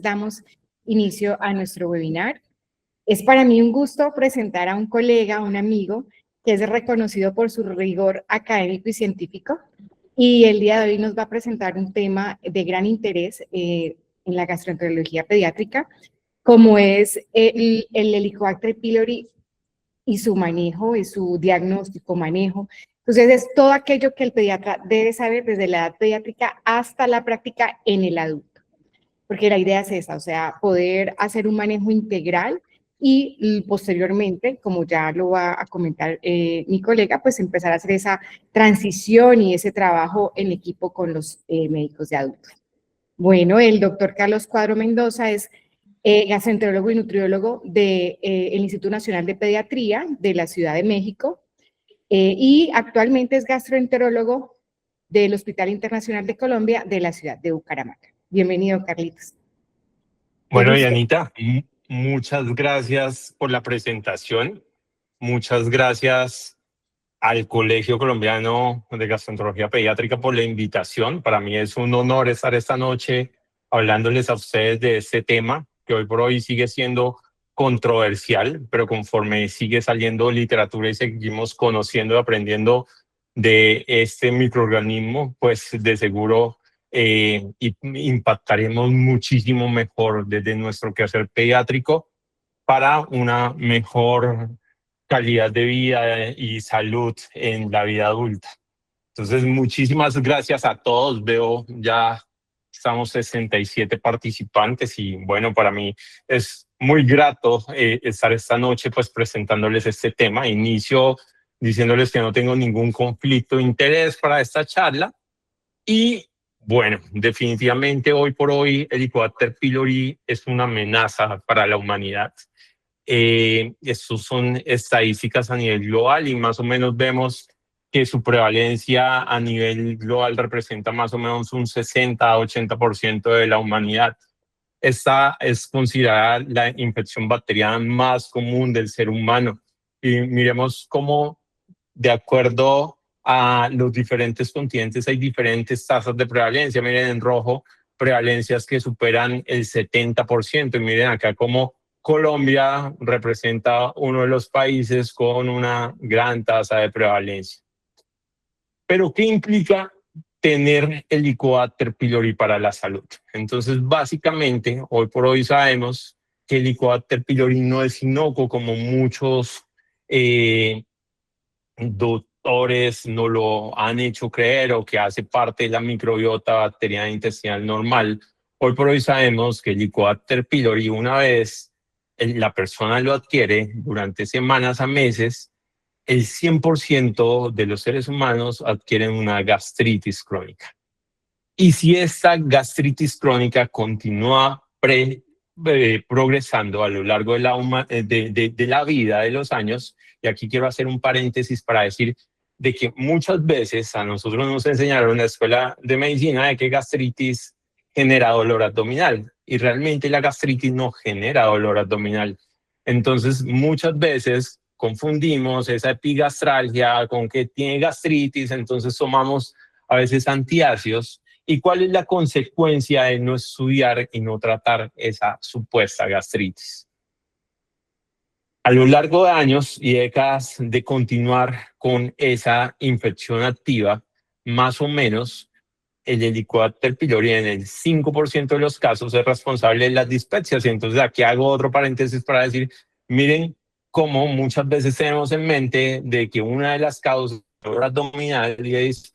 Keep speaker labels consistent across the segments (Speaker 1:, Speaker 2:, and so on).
Speaker 1: Damos inicio a nuestro webinar. Es para mí un gusto presentar a un colega, un amigo, que es reconocido por su rigor académico y científico, y el día de hoy nos va a presentar un tema de gran interés en la gastroenterología pediátrica, como es el Helicobacter pylori y su manejo, y su diagnóstico, manejo. Entonces, es todo aquello que el pediatra debe saber desde la edad pediátrica hasta la práctica en el adulto, porque la idea es esa, o sea, poder hacer un manejo integral y posteriormente, como ya lo va a comentar mi colega, pues empezar a hacer esa transición y ese trabajo en equipo con los médicos de adultos. Bueno, el doctor Carlos Cuadro Mendoza es gastroenterólogo y nutriólogo del Instituto Nacional de Pediatría de la Ciudad de México y actualmente es gastroenterólogo del Hospital Internacional de Colombia de la ciudad de Bucaramanga. Bienvenido, Carlitos.
Speaker 2: Bueno, Dianita, muchas gracias por la presentación. Muchas gracias al Colegio Colombiano de Gastroenterología Pediátrica por la invitación. Para mí es un honor estar esta noche hablándoles a ustedes de este tema, que hoy por hoy sigue siendo controversial, pero conforme sigue saliendo literatura y seguimos conociendo y aprendiendo de este microorganismo, pues de seguro impactaremos muchísimo mejor desde nuestro quehacer pediátrico para una mejor calidad de vida y salud en la vida adulta. Entonces, muchísimas gracias a todos. Veo ya estamos 67 participantes y bueno, para mí es muy grato estar esta noche pues presentándoles este tema. Inicio diciéndoles que no tengo ningún conflicto de interés para esta charla y bueno, definitivamente hoy por hoy el Helicobacter pylori es una amenaza para la humanidad. Estos son estadísticas a nivel global y más o menos vemos que su prevalencia a nivel global representa más o menos un 60-80% de la humanidad. Esta es considerada la infección bacteriana más común del ser humano. Y miremos cómo, de acuerdo a los diferentes continentes, hay diferentes tasas de prevalencia. Miren en rojo, prevalencias que superan el 70%. Y miren acá cómo Colombia representa uno de los países con una gran tasa de prevalencia. Pero, ¿qué implica tener el Helicobacter pylori para la salud? Entonces, básicamente, hoy por hoy sabemos que el Helicobacter pylori no es inocuo como muchos doctores no lo han hecho creer o que hace parte de la microbiota bacteriana intestinal normal. Hoy por hoy sabemos que el Helicobacter pylori, una vez la persona lo adquiere durante semanas a meses, el 100% de los seres humanos adquieren una gastritis crónica. Y si esta gastritis crónica continúa progresando a lo largo de la vida, de los años, y aquí quiero hacer un paréntesis para decir de que muchas veces a nosotros nos enseñaron en la escuela de medicina de que gastritis genera dolor abdominal, y realmente la gastritis no genera dolor abdominal. Entonces, muchas veces confundimos esa epigastralgia con que tiene gastritis, entonces tomamos a veces antiácidos. ¿Y cuál es la consecuencia de no estudiar y no tratar esa supuesta gastritis? A lo largo de años y décadas de continuar con esa infección activa, más o menos el Helicobacter pylori en el 5% de los casos es responsable de las dispepsias. Y entonces aquí hago otro paréntesis para decir, miren cómo muchas veces tenemos en mente de que una de las causas del dolor abdominal es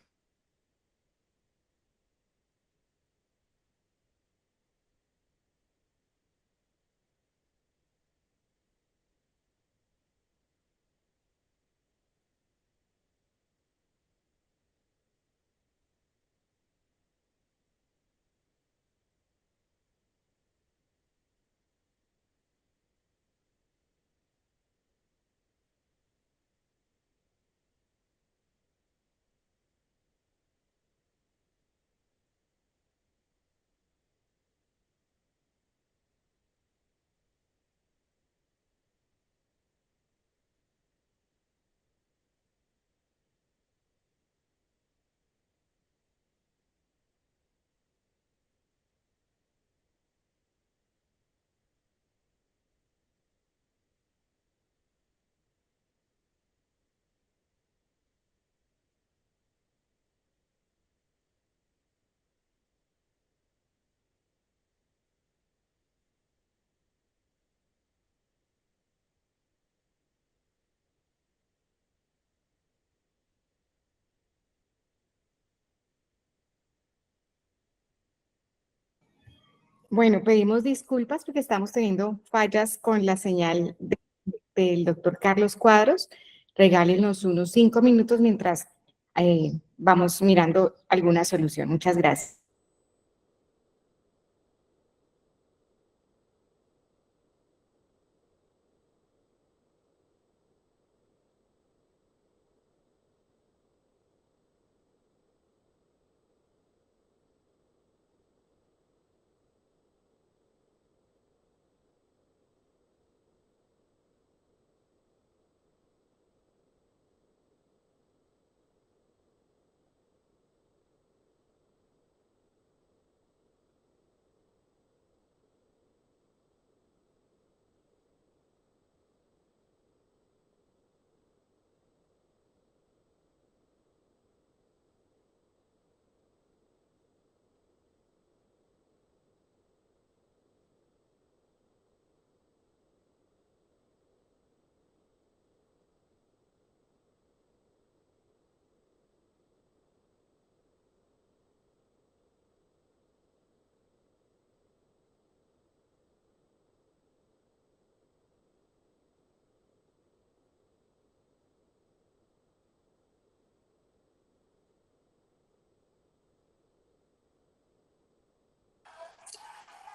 Speaker 1: Bueno, pedimos disculpas porque estamos teniendo fallas con la señal del doctor Carlos Cuadros. Regálenos unos 5 minutos mientras vamos mirando alguna solución. Muchas gracias.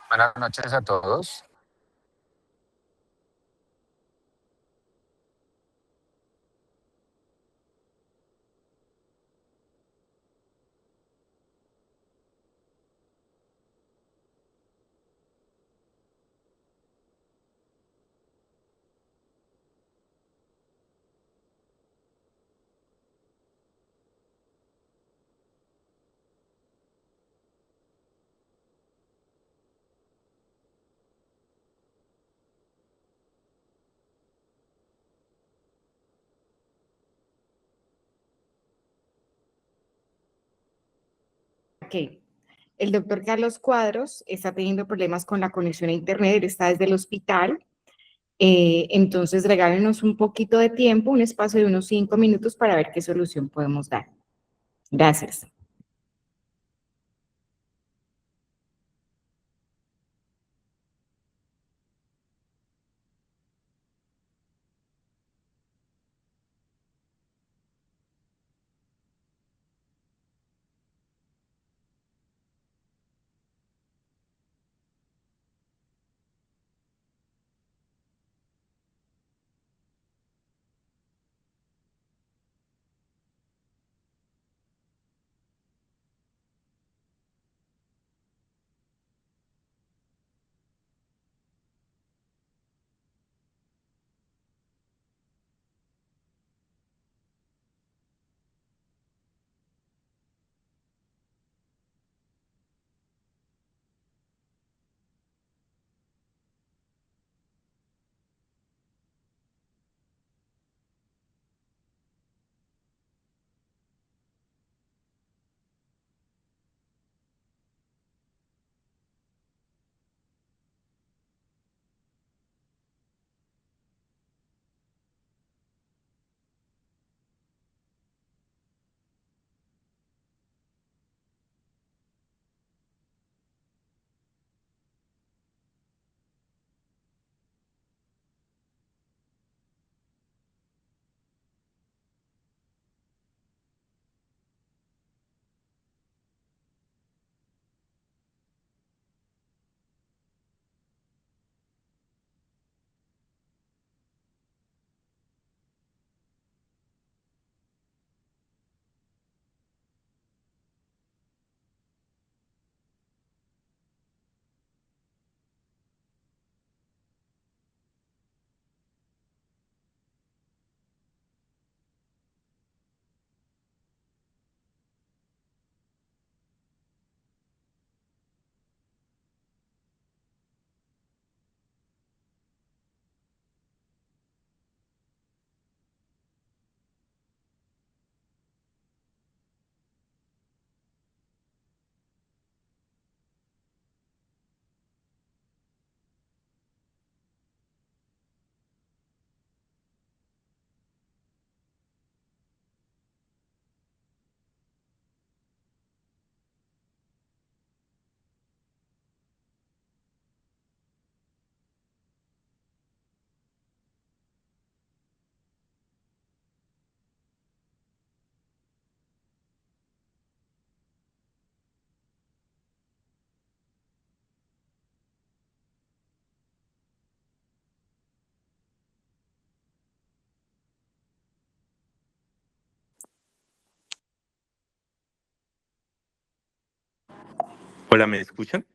Speaker 3: Buenas noches a todos.
Speaker 1: Ok. El doctor Carlos Cuadros está teniendo problemas con la conexión a Internet. Él está desde el hospital. Entonces, regálenos un poquito de tiempo, un espacio de unos 5 minutos para ver qué solución podemos dar. Gracias.
Speaker 2: Hola, ¿me escuchan?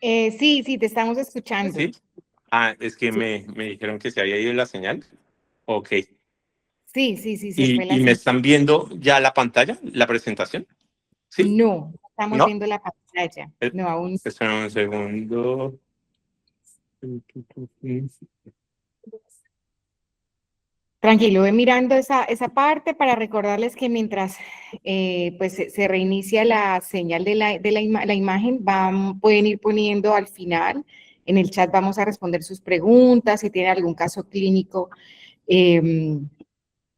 Speaker 1: Sí, sí, te estamos escuchando.
Speaker 2: Sí. Es que me dijeron que se había ido la señal. Ok.
Speaker 1: Sí, sí, sí, se fue la
Speaker 2: ¿Y me
Speaker 1: señal.
Speaker 2: están viendo ya la pantalla, la presentación? ¿Sí?
Speaker 1: No, estamos
Speaker 2: ¿No?
Speaker 1: viendo la pantalla.
Speaker 2: Eh,
Speaker 1: No, aún.
Speaker 2: Espera un segundo.
Speaker 1: Tranquilo, voy mirando esa parte para recordarles que mientras pues se reinicia la señal la imagen, pueden ir poniendo al final, en el chat vamos a responder sus preguntas, si tienen algún caso clínico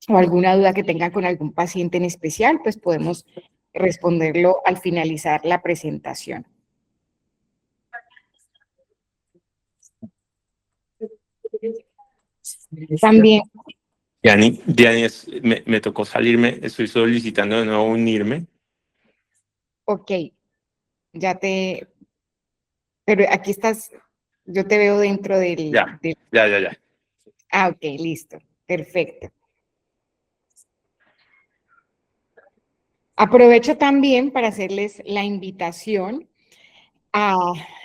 Speaker 1: o alguna duda que tengan con algún paciente en especial, pues podemos responderlo al finalizar la presentación. También,
Speaker 2: Diani, me tocó salirme. Estoy solicitando de nuevo unirme.
Speaker 1: ok, pero aquí estás, yo te veo dentro
Speaker 2: Ya, ya, ya, ya.
Speaker 1: ok, listo, perfecto. Aprovecho también para hacerles la invitación a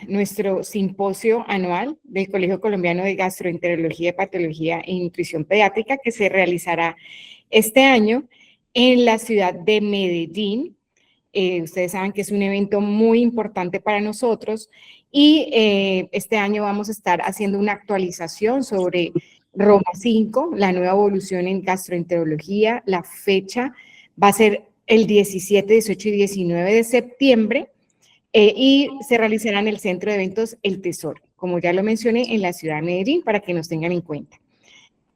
Speaker 1: nuestro simposio anual del Colegio Colombiano de Gastroenterología, Hepatología e Nutrición Pediátrica que se realizará este año en la ciudad de Medellín. Ustedes saben que es un evento muy importante para nosotros y este año vamos a estar haciendo una actualización sobre Roma 5, la nueva evolución en gastroenterología. La fecha va a ser el 17, 18 y 19 de septiembre y se realizará en el Centro de Eventos El Tesoro, como ya lo mencioné, en la ciudad de Medellín, para que nos tengan en cuenta.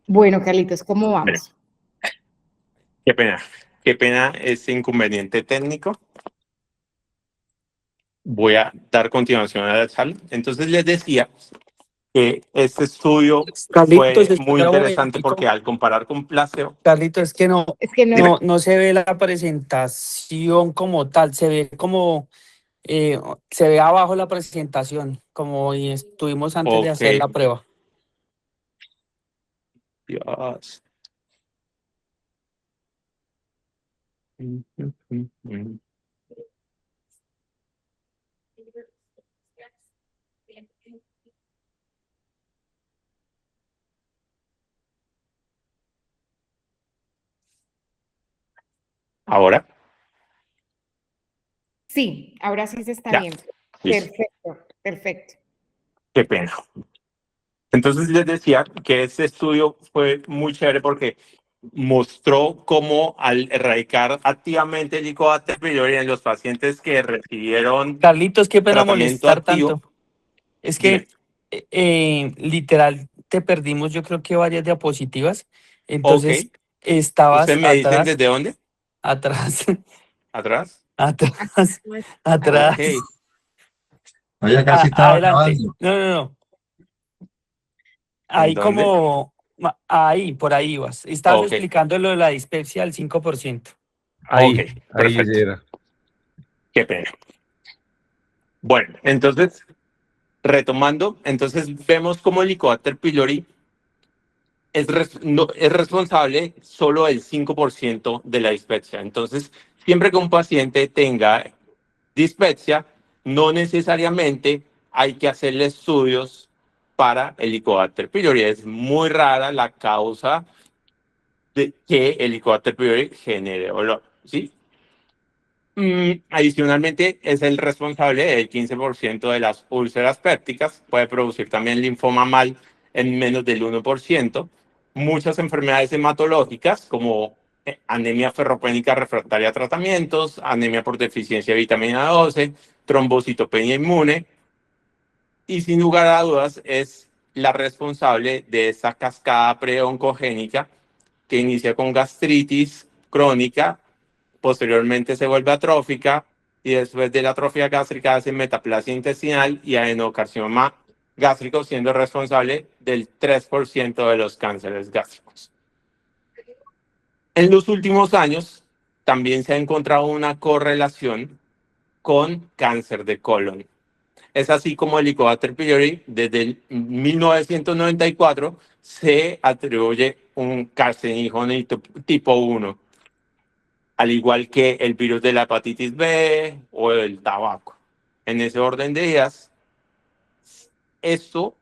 Speaker 1: Bueno, Carlitos, ¿cómo
Speaker 2: Bueno,
Speaker 1: vamos?
Speaker 2: qué pena. Qué pena ese inconveniente técnico. Voy a dar continuación a la charla. Entonces les decía que este estudio
Speaker 4: Carlitos,
Speaker 2: fue muy
Speaker 4: espera un
Speaker 2: interesante porque
Speaker 4: momentico.
Speaker 2: al comparar con placebo,
Speaker 4: Carlitos, es que
Speaker 1: Es que no,
Speaker 2: dime,
Speaker 4: no se ve la presentación como tal, se ve como, se ve abajo la presentación, como y estuvimos antes de
Speaker 2: ok,
Speaker 4: hacer la prueba.
Speaker 2: Dios. Ahora,
Speaker 1: sí, ahora sí se está
Speaker 2: ya,
Speaker 1: viendo.
Speaker 2: listo,
Speaker 1: Perfecto, perfecto.
Speaker 2: qué pena. Entonces les decía que este estudio fue muy chévere porque mostró cómo al erradicar activamente el Helicobacter pylori en los pacientes que recibieron
Speaker 4: Carlitos, qué pena
Speaker 2: tratamiento
Speaker 4: molestar
Speaker 2: activo,
Speaker 4: tanto. Es
Speaker 2: dime,
Speaker 4: que literal te perdimos, yo creo que varias diapositivas.
Speaker 2: ok,
Speaker 4: Entonces estabas
Speaker 2: ¿ustedes me dicen
Speaker 4: atrás,
Speaker 2: desde dónde?
Speaker 4: atrás,
Speaker 2: ¿Atrás?
Speaker 4: atrás,
Speaker 2: Ok,
Speaker 4: atrás,
Speaker 5: Oye, casi estaba
Speaker 4: adelante.
Speaker 5: acabando.
Speaker 4: No.
Speaker 2: ¿en
Speaker 4: Ahí
Speaker 2: dónde?
Speaker 4: como, ahí, por ahí vas. Estabas
Speaker 2: Ok,
Speaker 4: explicando lo de la dispepsia del 5%.
Speaker 2: ok,
Speaker 5: Ahí, ahí
Speaker 2: perfecto,
Speaker 5: era.
Speaker 2: qué pena. Bueno, entonces, retomando, entonces vemos cómo el Helicobacter pylori es responsable solo del 5% de la dispepsia. Entonces, siempre que un paciente tenga dispepsia, no necesariamente hay que hacerle estudios para el Helicobacter pylori. Es muy rara la causa de que el Helicobacter pylori genere dolor, ¿sí? Adicionalmente, es el responsable del 15% de las úlceras pépticas. Puede producir también linfoma mal en menos del 1%. Muchas enfermedades hematológicas, como anemia ferropénica refractaria a tratamientos, anemia por deficiencia de vitamina 12, trombocitopenia inmune. Y sin lugar a dudas, es la responsable de esa cascada preoncogénica que inicia con gastritis crónica, posteriormente se vuelve atrófica y después de la atrofia gástrica hace metaplasia intestinal y adenocarcinoma gástrico, siendo responsable del 3% de los cánceres gástricos. En los últimos años también se ha encontrado una correlación con cáncer de colon. Es así como el Helicobacter pylori desde el 1994 se atribuye un carcinógeno tipo 1. al igual que el virus de la hepatitis B o el tabaco. En ese orden de ideas, esto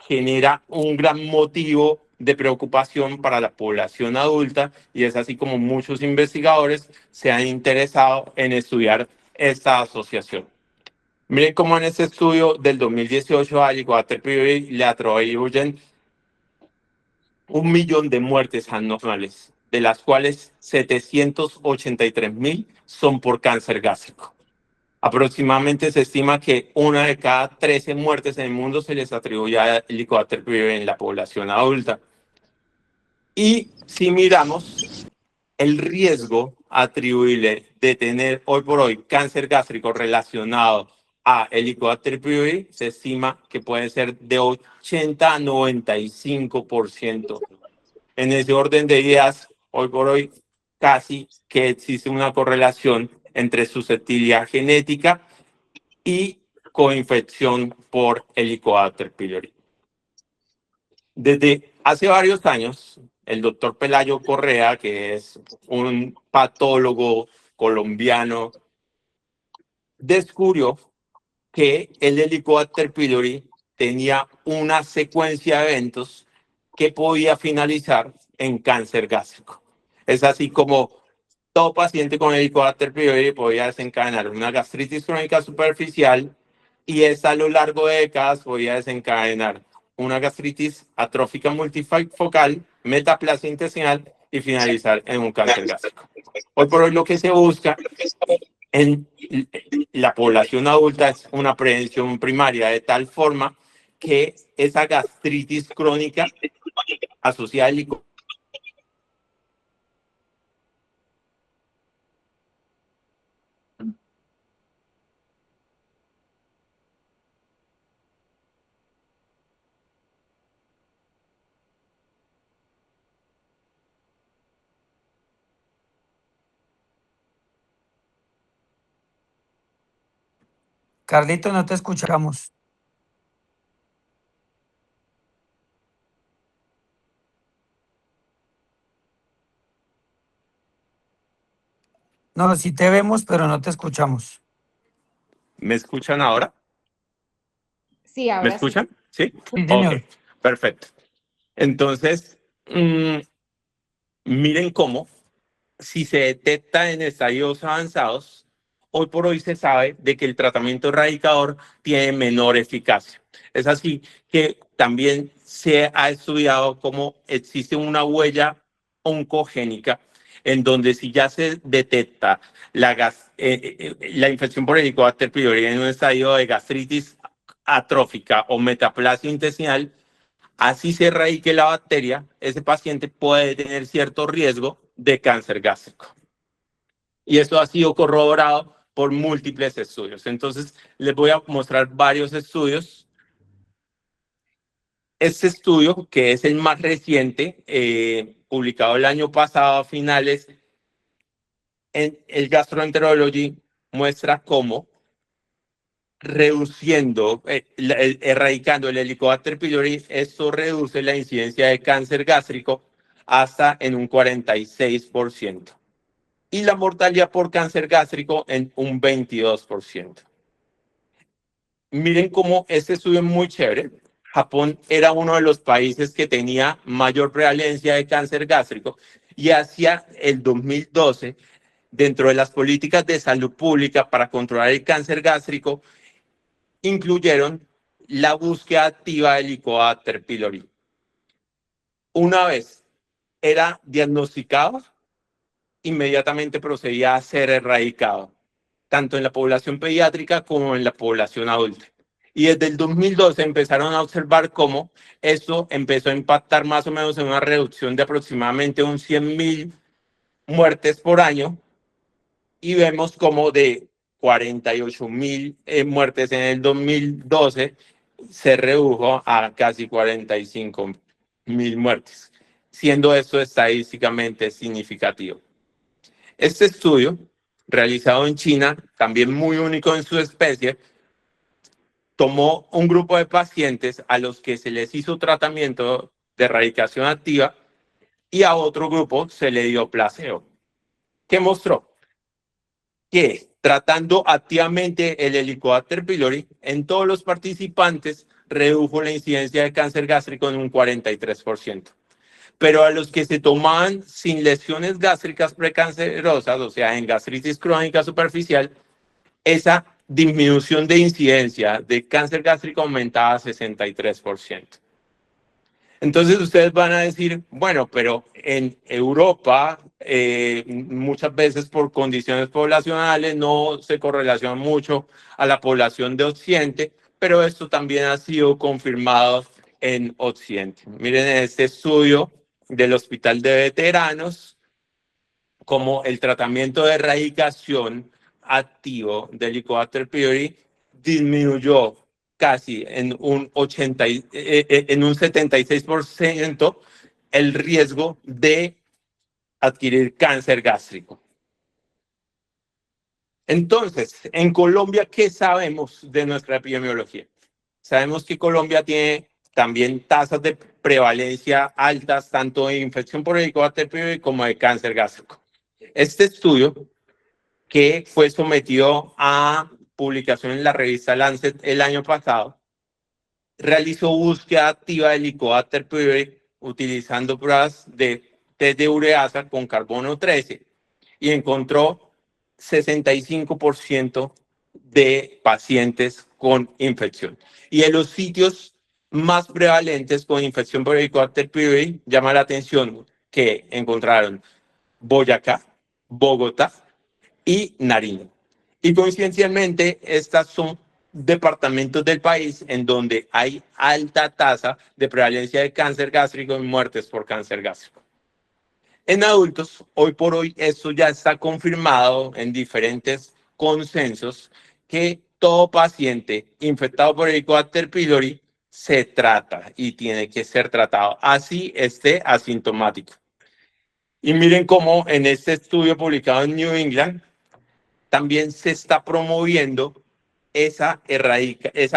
Speaker 2: genera un gran motivo de preocupación para la población adulta y es así como muchos investigadores se han interesado en estudiar esta asociación. Miren cómo en este estudio del 2018 al Helicobacter pylori le atribuyen 1.000.000 de muertes anuales, de las cuales 783.000 son por cáncer gástrico. Aproximadamente se estima que 1 de cada 13 muertes en el mundo se les atribuye a Helicobacter pylori en la población adulta. Y si miramos el riesgo atribuible de tener hoy por hoy cáncer gástrico relacionado a Helicobacter pylori, se estima que puede ser de 80 a 95%. En ese orden de ideas, hoy por hoy casi que existe una correlación entre susceptibilidad genética y coinfección por Helicobacter pylori. Desde hace varios años, el doctor Pelayo Correa, que es un patólogo colombiano, descubrió que el Helicobacter pylori tenía una secuencia de eventos que podía finalizar en cáncer gástrico. Es así como todo paciente con Helicobacter pylori podía desencadenar una gastritis crónica superficial y esta a lo largo de décadas podía desencadenar una gastritis atrófica multifocal, metaplasia intestinal y finalizar en un cáncer gástrico. Hoy por hoy lo que se busca en la población adulta es una prevención primaria de tal forma que esa gastritis crónica asociada al
Speaker 4: Carlito, no te escuchamos. No, sí te vemos, pero no te escuchamos.
Speaker 2: ¿Me escuchan ahora?
Speaker 1: Sí,
Speaker 2: ¿Me
Speaker 1: ahora sí.
Speaker 2: escuchan? ¿Sí?
Speaker 4: Sí, señor.
Speaker 2: Ok, perfecto. Entonces, miren cómo, si se detecta en estadios avanzados, hoy por hoy se sabe de que el tratamiento erradicador tiene menor eficacia. Es así que también se ha estudiado cómo existe una huella oncogénica en donde si ya se detecta la infección por Helicobacter pylori en un estadio de gastritis atrófica o metaplasia intestinal, así se erradique la bacteria, ese paciente puede tener cierto riesgo de cáncer gástrico. Y esto ha sido corroborado por múltiples estudios. Entonces, les voy a mostrar varios estudios. Este estudio, que es el más reciente, publicado el año pasado a finales, en el Gastroenterology, muestra cómo reduciendo, erradicando el Helicobacter pylori, esto reduce la incidencia de cáncer gástrico hasta en un 46% y la mortalidad por cáncer gástrico en un 22%. Miren cómo este estudio es muy chévere. Japón era uno de los países que tenía mayor prevalencia de cáncer gástrico y hacia el 2012, dentro de las políticas de salud pública para controlar el cáncer gástrico, incluyeron la búsqueda activa del Helicobacter pylori. Una vez era diagnosticado, inmediatamente procedía a ser erradicado, tanto en la población pediátrica como en la población adulta. Y desde el 2012 empezaron a observar cómo esto empezó a impactar más o menos en una reducción de aproximadamente un 100.000 muertes por año, y vemos como de 48.000 muertes en el 2012 se redujo a casi 45.000 muertes, siendo esto estadísticamente significativo. Este estudio, realizado en China, también muy único en su especie, tomó un grupo de pacientes a los que se les hizo tratamiento de erradicación activa y a otro grupo se le dio placebo. ¿Qué mostró? Que tratando activamente el Helicobacter pylori, en todos los participantes redujo la incidencia de cáncer gástrico en un 43%. Pero a los que se tomaban sin lesiones gástricas precancerosas, o sea, en gastritis crónica superficial, esa disminución de incidencia de cáncer gástrico aumentaba a 63%. Entonces ustedes van a decir, bueno, pero en Europa muchas veces por condiciones poblacionales no se correlaciona mucho a la población de Occidente, pero esto también ha sido confirmado en Occidente. Miren este estudio del Hospital de Veteranos, como el tratamiento de erradicación activo del Helicobacter pylori disminuyó casi en un 76% el riesgo de adquirir cáncer gástrico. Entonces, en Colombia, ¿qué sabemos de nuestra epidemiología? Sabemos que Colombia tiene también tasas de prevalencia altas, tanto de infección por Helicobacter pylori como de cáncer gástrico. Este estudio, que fue sometido a publicación en la revista Lancet el año pasado, realizó búsqueda activa de Helicobacter pylori utilizando pruebas de test de ureasa con carbono 13 y encontró 65% de pacientes con infección. Y en los sitios más prevalentes con infección por Helicobacter pylori, llama la atención que encontraron Boyacá, Bogotá y Nariño. Y coincidencialmente, estas son departamentos del país en donde hay alta tasa de prevalencia de cáncer gástrico y muertes por cáncer gástrico. En adultos, hoy por hoy, esto ya está confirmado en diferentes consensos que todo paciente infectado por Helicobacter pylori se trata y tiene que ser tratado, así esté asintomático. Y miren cómo en este estudio publicado en New England también se está promoviendo esa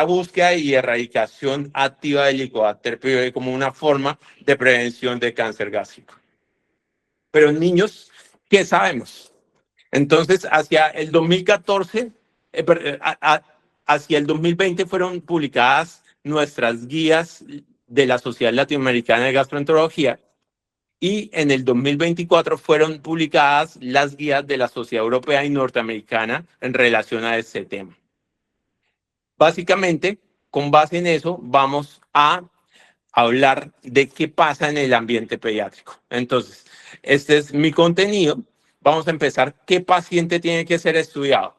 Speaker 2: búsqueda y erradicación activa del Helicobacter pylori como una forma de prevención de cáncer gástrico. Pero en niños, ¿qué sabemos? Entonces, hacia el 2014, hacia el 2020 fueron publicadas nuestras guías de la Sociedad Latinoamericana de Gastroenterología, y en el 2024 fueron publicadas las guías de la Sociedad Europea y Norteamericana en relación a este tema. Básicamente, con base en eso, vamos a hablar de qué pasa en el ambiente pediátrico. Entonces, este es mi contenido. Vamos a empezar. ¿Qué paciente tiene que ser estudiado?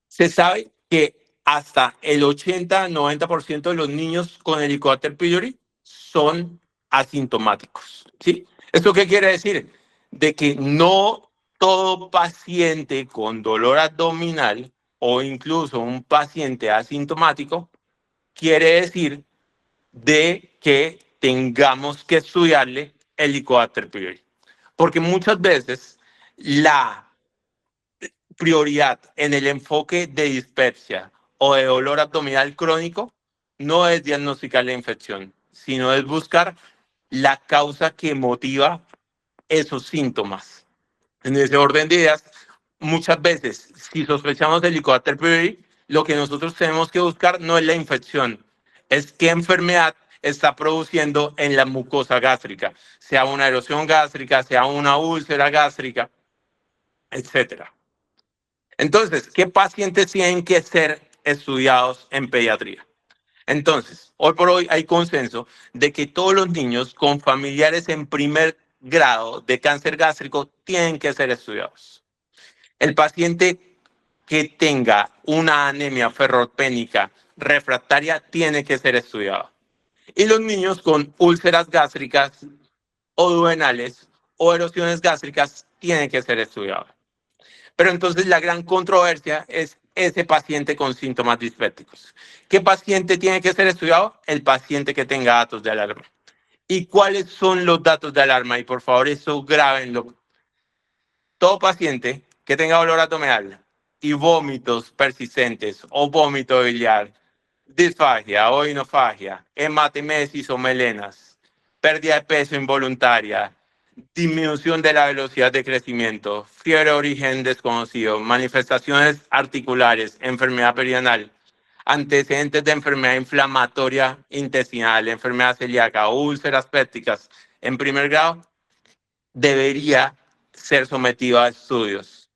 Speaker 2: Se sabe que hasta el 80-90% de los niños con Helicobacter pylori son asintomáticos, ¿sí? ¿Esto qué quiere decir? De que no todo paciente con dolor abdominal o incluso un paciente asintomático quiere decir de que tengamos que estudiarle Helicobacter pylori. Porque muchas veces la prioridad en el enfoque de dispepsia o de dolor abdominal crónico no es diagnosticar la infección, sino es buscar la causa que motiva esos síntomas. En ese orden de ideas, muchas veces, si sospechamos de Helicobacter pylori, lo que nosotros tenemos que buscar no es la infección, es qué enfermedad está produciendo en la mucosa gástrica, sea una erosión gástrica, sea una úlcera gástrica, etcétera. Entonces, ¿qué pacientes tienen que ser estudiados en pediatría? Entonces, hoy por hoy hay consenso de que todos los niños con familiares en primer grado de cáncer gástrico tienen que ser estudiados. El paciente que tenga una anemia ferropénica refractaria tiene que ser estudiado. Y los niños con úlceras gástricas o duodenales o erosiones gástricas tienen que ser estudiados. Pero entonces la gran controversia es ese paciente con síntomas dispépticos. ¿Qué paciente tiene que ser estudiado? El paciente que tenga datos de alarma. ¿Y cuáles son los datos de alarma? Y por favor, eso grábenlo. Todo paciente que tenga dolor abdominal y vómitos persistentes o vómito biliar, disfagia o inofagia, hematemesis o melenas, pérdida de peso involuntaria,
Speaker 6: disminución de la velocidad de crecimiento, fiebre de origen desconocido, manifestaciones articulares, enfermedad perianal, antecedentes de enfermedad inflamatoria intestinal, enfermedad celíaca, úlceras pépticas en primer grado, debería ser sometido a estudios.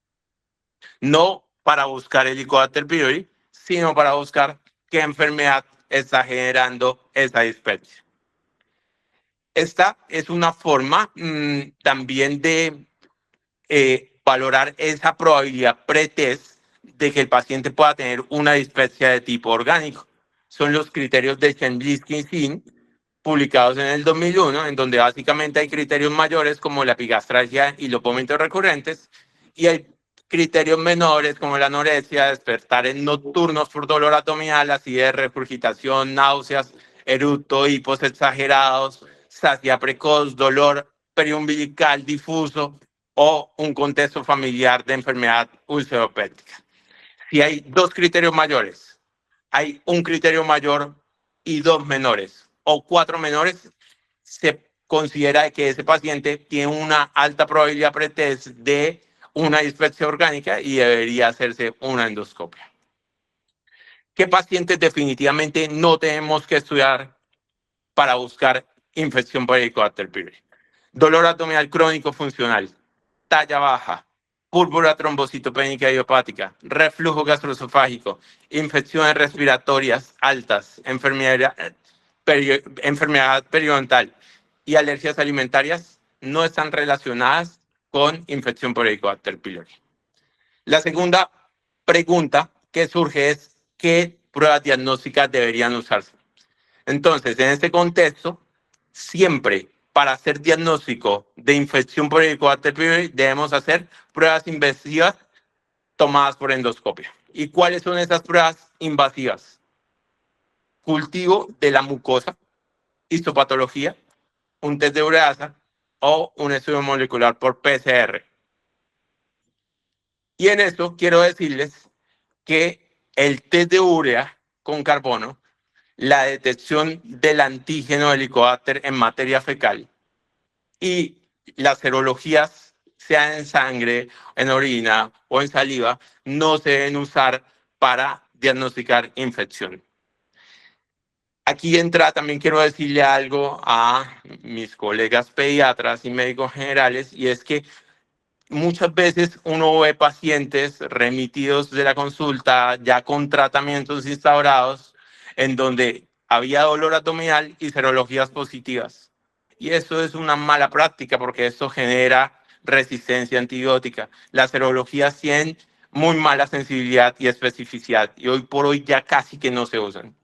Speaker 6: No para buscar el Helicobacter pylori, sino para buscar qué enfermedad está generando esa dispepsia. Esta es una forma también de valorar esa probabilidad pretest de que el paciente pueda tener una dispepsia de tipo orgánico. Son los criterios de Chemlisky-Singh, publicados en el 2001, en donde básicamente hay criterios mayores como la epigastralgia y los vómitos recurrentes, y hay criterios menores como la anorexia, despertares nocturnos por dolor abdominal, acidez, regurgitación, náuseas, eructo, hipos exagerados, saciedad precoz, dolor periumbilical difuso o un contexto familiar de enfermedad ulceropéptica. Si hay dos criterios mayores, hay un criterio mayor y dos menores o cuatro menores, se considera que ese paciente tiene una alta probabilidad pretest de una dispepsia orgánica y debería hacerse una endoscopia. ¿Qué pacientes definitivamente no tenemos que estudiar para buscar infección por Helicobacter pylori? Dolor abdominal crónico funcional, talla baja, púrpura trombocitopénica idiopática, reflujo gastroesofágico, infecciones respiratorias altas, enfermedad periodontal y alergias alimentarias no están relacionadas con infección por Helicobacter pylori. La segunda pregunta que surge es ¿qué pruebas diagnósticas deberían usarse? Entonces, en este contexto, siempre para hacer diagnóstico de infección por Helicobacter pylori debemos hacer pruebas invasivas tomadas por endoscopia. ¿Y cuáles son esas pruebas invasivas? Cultivo de la mucosa, histopatología, un test de ureasa o un estudio molecular por PCR. Y en esto quiero decirles que el test de urea con carbono, la detección del antígeno Helicobacter en materia fecal y las serologías, sea en sangre, en orina o en saliva, no se deben usar para diagnosticar infección. Aquí entra, también quiero decirle algo a mis colegas pediatras y médicos generales, y es que muchas veces uno ve pacientes remitidos de la consulta ya con tratamientos instaurados en donde había dolor abdominal y serologías positivas. Y eso es una mala práctica porque eso genera resistencia antibiótica. Las serologías tienen muy mala sensibilidad y especificidad y hoy por hoy ya casi que no se usan.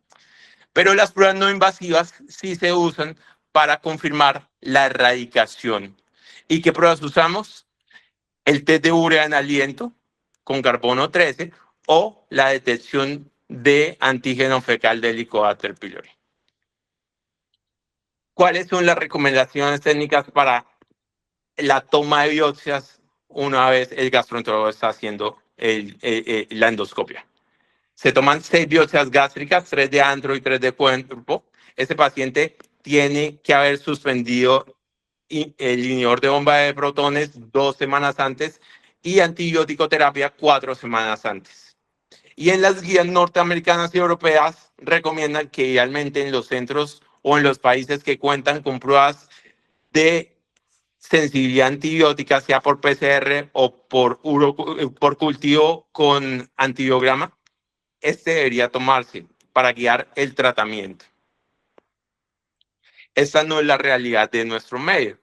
Speaker 6: Pero las pruebas no invasivas sí se usan para confirmar la erradicación. ¿Y qué pruebas usamos? El test de urea en aliento con carbono 13 o la detección de antígeno fecal de Helicobacter pylori. ¿Cuáles son las recomendaciones técnicas para la toma de biopsias una vez el gastroenterólogo está haciendo la endoscopia? Se toman 6 biopsias gástricas, 3 de antro y 3 de cuerpo. Ese paciente tiene que haber suspendido el inhibidor de bomba de protones 2 semanas antes y antibiótico terapia 4 semanas antes. Y en las guías norteamericanas y europeas recomiendan que idealmente en los centros o en los países que cuentan con pruebas de sensibilidad antibiótica, sea por PCR o por cultivo con antibiograma, este debería tomarse para guiar el tratamiento. Esta no es la realidad de nuestro medio.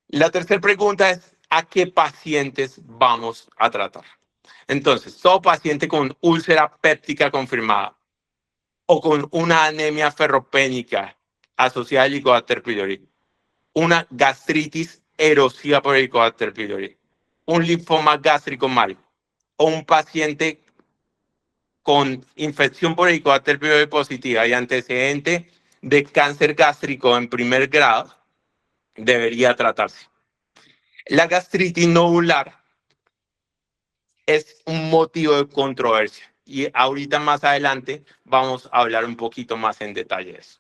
Speaker 6: La tercera pregunta es, ¿a qué pacientes vamos a tratar? Entonces, todo paciente con úlcera péptica confirmada o con una anemia ferropénica asociada al Helicobacter pylori, una gastritis erosiva por Helicobacter pylori, un linfoma gástrico mal o un paciente con infección por Helicobacter pylori positiva y antecedente de cáncer gástrico en primer grado, debería tratarse. La gastritis nodular es un motivo de controversia y ahorita más adelante vamos a hablar un poquito más en detalle de eso.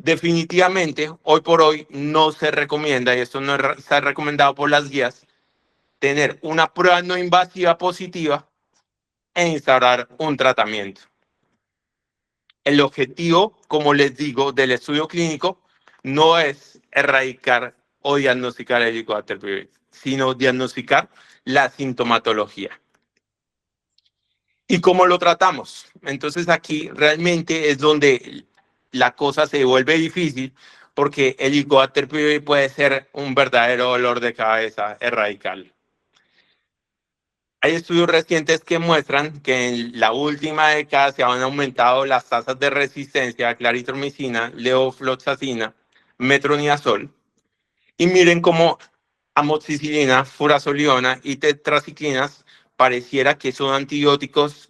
Speaker 6: Definitivamente, hoy por hoy no se recomienda, y esto no está recomendado por las guías, tener una prueba no invasiva positiva e instaurar un tratamiento. El objetivo, como les digo, del estudio clínico no es erradicar o diagnosticar el Helicobacter pylori, sino diagnosticar la sintomatología. ¿Y cómo lo tratamos? Entonces aquí realmente es donde la cosa se vuelve difícil, porque el Helicobacter pylori puede ser un verdadero dolor de cabeza erradicarlo. Hay estudios recientes que muestran que en la última década se han aumentado las tasas de resistencia a claritromicina, levofloxacina, metronidazol. Y miren cómo amoxicilina, furazoliona y tetraciclinas pareciera que son antibióticos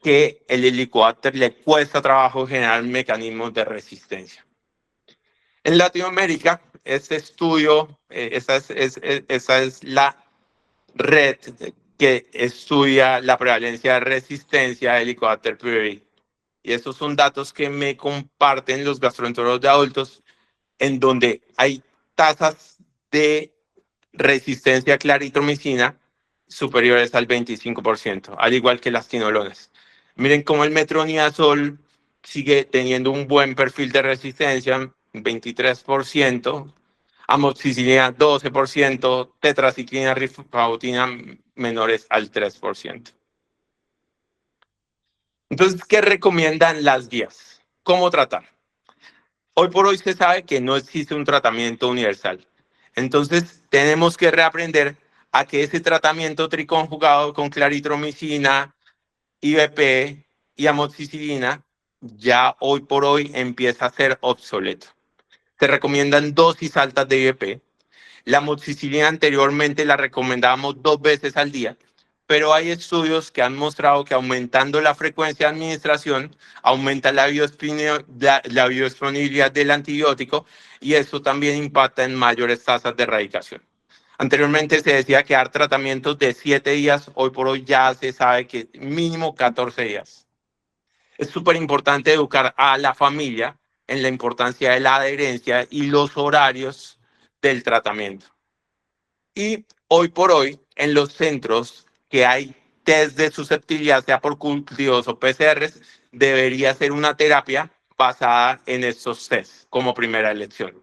Speaker 6: que el Helicobacter le cuesta trabajo generar mecanismos de resistencia. En Latinoamérica, este estudio, esa es la red que estudia la prevalencia de resistencia a Helicobacter pylori. Y estos son datos que me comparten los gastroenterólogos de adultos, en donde hay tasas de resistencia a claritromicina superiores al 25%, al igual que las quinolonas. Miren cómo el metronidazol sigue teniendo un buen perfil de resistencia, 23%, amoxicilina 12%, tetraciclina, rifabutina menores al 3%. Entonces, ¿qué recomiendan las guías? ¿Cómo tratar? Hoy por hoy se sabe que no existe un tratamiento universal. Entonces, tenemos que reaprender a que ese tratamiento triconjugado con claritromicina, IVP y amoxicilina ya hoy por hoy empieza a ser obsoleto. Se recomiendan dosis altas de IVP. La amoxicilina anteriormente la recomendábamos 2 veces al día, pero hay estudios que han mostrado que aumentando la frecuencia de administración aumenta la biodisponibilidad del antibiótico y eso también impacta en mayores tasas de erradicación. Anteriormente se decía que dar tratamientos de 7 días, hoy por hoy ya se sabe que mínimo 14 días. Es súper importante educar a la familia en la importancia de la adherencia y los horarios del tratamiento. Y hoy por hoy, en los centros que hay test de susceptibilidad, sea por cultivos o PCRs, debería ser una terapia basada en estos tests como primera elección.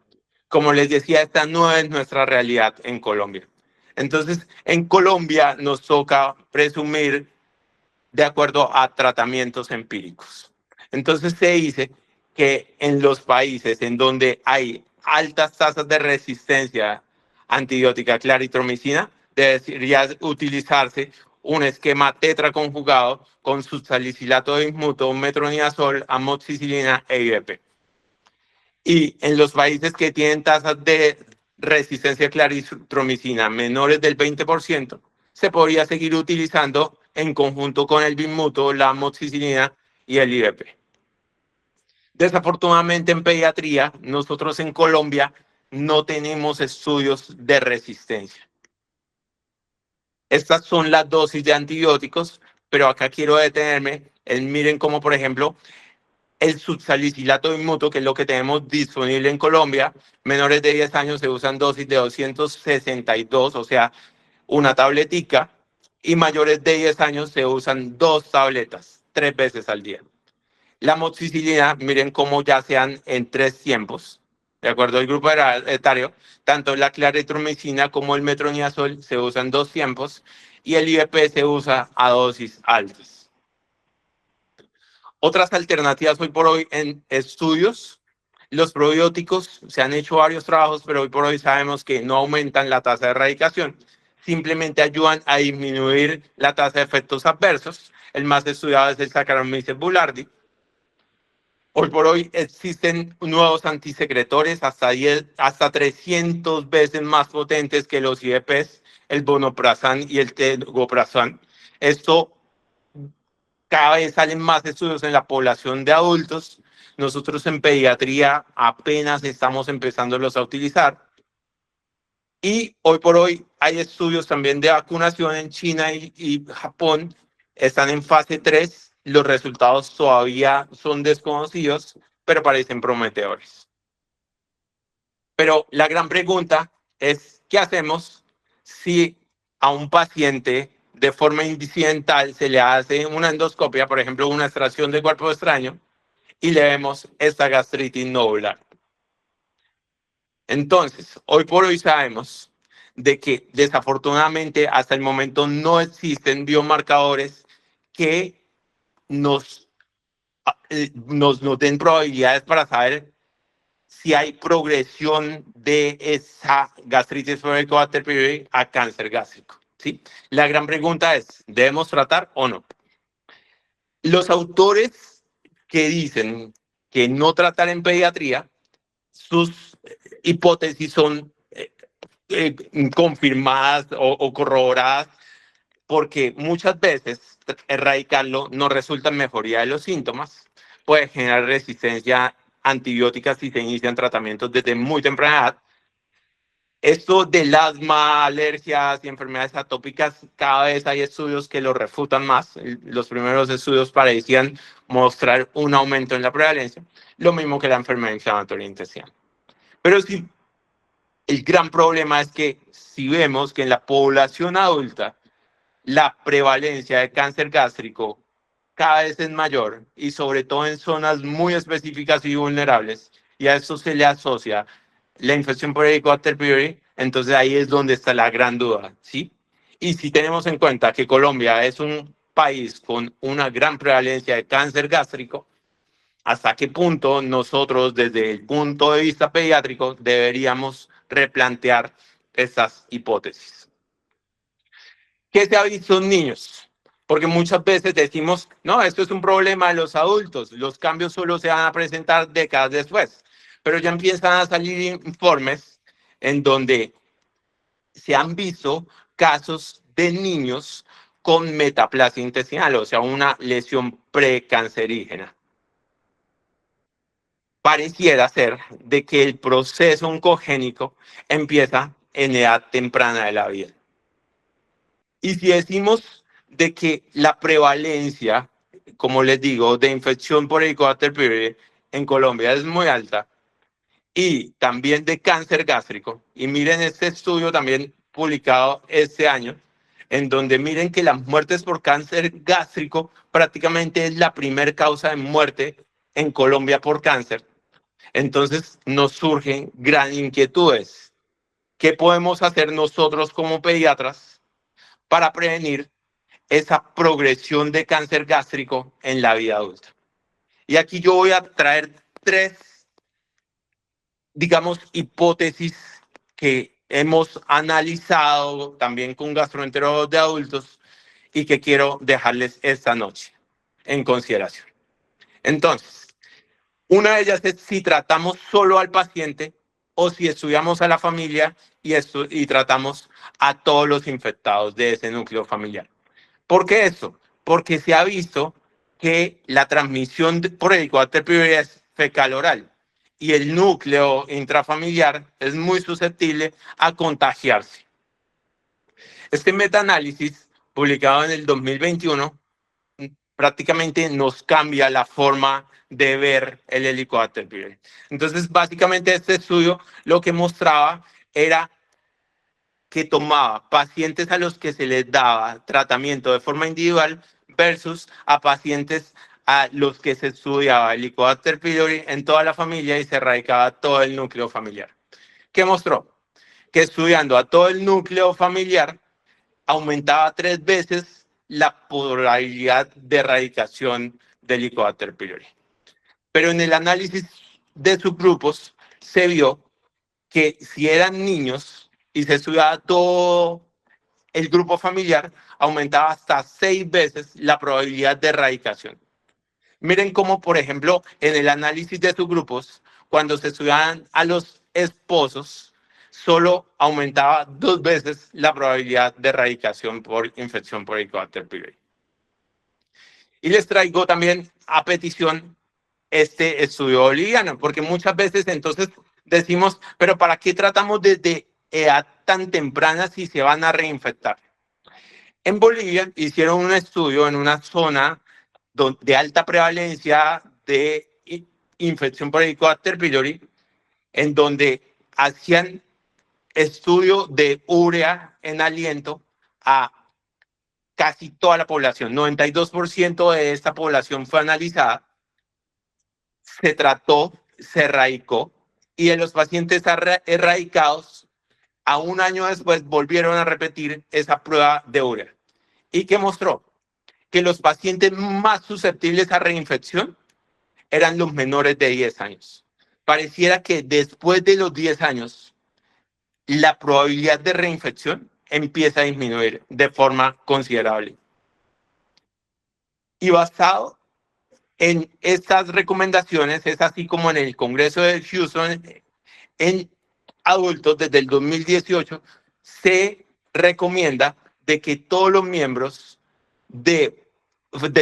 Speaker 6: Como les decía, esta no es nuestra realidad en Colombia. Entonces, en Colombia nos toca presumir de acuerdo a tratamientos empíricos. Entonces se dice que en los países en donde hay altas tasas de resistencia antibiótica claritromicina, debería utilizarse un esquema tetraconjugado con susalicilato de bismuto, metronidazol, amoxicilina e IVP. Y en los países que tienen tasas de resistencia a claritromicina menores del 20%, se podría seguir utilizando en conjunto con el bismuto, la amoxicilina y el IVP. Desafortunadamente en pediatría, nosotros en Colombia no tenemos estudios de resistencia. Estas son las dosis de antibióticos, pero acá quiero detenerme miren cómo, por ejemplo, el subsalicilato de bismuto, que es lo que tenemos disponible en Colombia, menores de 10 años se usan dosis de 262, o sea, una tabletica, y mayores de 10 años se usan 2 tabletas, 3 veces al día. La amoxicilina, miren cómo ya sean en 3 tiempos, de acuerdo al grupo etario, tanto la claritromicina como el metronidazol se usan 2 tiempos y el IVP se usa a dosis altas. Otras alternativas hoy por hoy en estudios, los probióticos, se han hecho varios trabajos, pero hoy por hoy sabemos que no aumentan la tasa de erradicación, simplemente ayudan a disminuir la tasa de efectos adversos. El más estudiado es el Saccharomyces boulardii. Hoy por hoy existen nuevos antisecretores hasta 300 veces más potentes que los IVPs, el vonoprazan y el tegoprazan. Esto cada vez salen más estudios en la población de adultos. Nosotros en pediatría apenas estamos empezándolos a utilizar. Y hoy por hoy hay estudios también de vacunación en China y Japón. Están en fase 3. Los resultados todavía son desconocidos, pero parecen prometedores. Pero la gran pregunta es, ¿qué hacemos si a un paciente de forma incidental se le hace una endoscopia, por ejemplo, una extracción de cuerpo extraño, y le vemos esta gastritis nodular? Entonces, hoy por hoy sabemos de que desafortunadamente hasta el momento no existen biomarcadores que nos den probabilidades para saber si hay progresión de esa gastritis por Helicobacter pylori a cáncer gástrico, ¿sí? La gran pregunta es, ¿debemos tratar o no? Los autores que dicen que no tratar en pediatría, sus hipótesis son confirmadas o corroboradas, porque muchas veces erradicarlo no resulta en mejoría de los síntomas, puede generar resistencia a antibióticas si se inician tratamientos desde muy temprana edad. Esto del asma, alergias y enfermedades atópicas, cada vez hay estudios que lo refutan más. Los primeros estudios parecían mostrar un aumento en la prevalencia, lo mismo que la enfermedad inflamatoria intestinal. Pero sí, el gran problema es que si vemos que en la población adulta la prevalencia de cáncer gástrico cada vez es mayor y sobre todo en zonas muy específicas y vulnerables, y a eso se le asocia la infección por Helicobacter pylori, entonces ahí es donde está la gran duda, ¿sí? Y si tenemos en cuenta que Colombia es un país con una gran prevalencia de cáncer gástrico, ¿hasta qué punto nosotros desde el punto de vista pediátrico deberíamos replantear estas hipótesis? ¿Qué se ha visto en niños? Porque muchas veces decimos, no, esto es un problema de los adultos, los cambios solo se van a presentar décadas después, pero ya empiezan a salir informes en donde se han visto casos de niños con metaplasia intestinal, o sea, una lesión precancerígena. Pareciera ser de que el proceso oncogénico empieza en edad temprana de la vida. Y si decimos de que la prevalencia, como les digo, de infección por Helicobacter pylori en Colombia es muy alta, y también de cáncer gástrico, y miren este estudio también publicado este año, en donde miren que las muertes por cáncer gástrico prácticamente es la primera causa de muerte en Colombia por cáncer. Entonces nos surgen gran inquietudes. ¿Qué podemos hacer nosotros como pediatras para prevenir esa progresión de cáncer gástrico en la vida adulta? Y aquí yo voy a traer tres, digamos, hipótesis que hemos analizado también con gastroenterólogos de adultos y que quiero dejarles esta noche en consideración. Entonces, una de ellas es si tratamos solo al paciente o si estudiamos a la familia y tratamos a todos los infectados de ese núcleo familiar. ¿Por qué eso? Porque se ha visto que la transmisión por Helicobacter pylori es fecal-oral y el núcleo intrafamiliar es muy susceptible a contagiarse. Este metaanálisis, publicado en el 2021, prácticamente nos cambia la forma de ver el Helicobacter pylori. Entonces, básicamente este estudio lo que mostraba era que tomaba pacientes a los que se les daba tratamiento de forma individual versus a pacientes a los que se estudiaba Helicobacter pylori en toda la familia y se erradicaba todo el núcleo familiar. ¿Qué mostró? Que estudiando a todo el núcleo familiar aumentaba 3 veces la probabilidad de erradicación del Helicobacter pylori. Pero en el análisis de subgrupos se vio que si eran niños y se estudiaba todo el grupo familiar, aumentaba hasta 6 veces la probabilidad de erradicación. Miren cómo, por ejemplo, en el análisis de subgrupos, cuando se estudiaban a los esposos, solo aumentaba 2 veces la probabilidad de erradicación por infección por Helicobacter pylori. Y les traigo también a petición este estudio boliviano, porque muchas veces entonces decimos, pero ¿para qué tratamos desde edad tan temprana si se van a reinfectar? En Bolivia hicieron un estudio en una zona de alta prevalencia de infección por Helicobacter pylori, en donde hacían estudio de urea en aliento a casi toda la población. 92% de esta población fue analizada, se trató, se erradicó, y de los pacientes erradicados, a un año después volvieron a repetir esa prueba de urea. ¿Y qué mostró? Que los pacientes más susceptibles a reinfección eran los menores de 10 años. Pareciera que después de los 10 años, la probabilidad de reinfección empieza a disminuir de forma considerable. Y basado en estas recomendaciones, es así como en el Congreso de Houston, en adultos desde el 2018, se recomienda de que todos los miembros de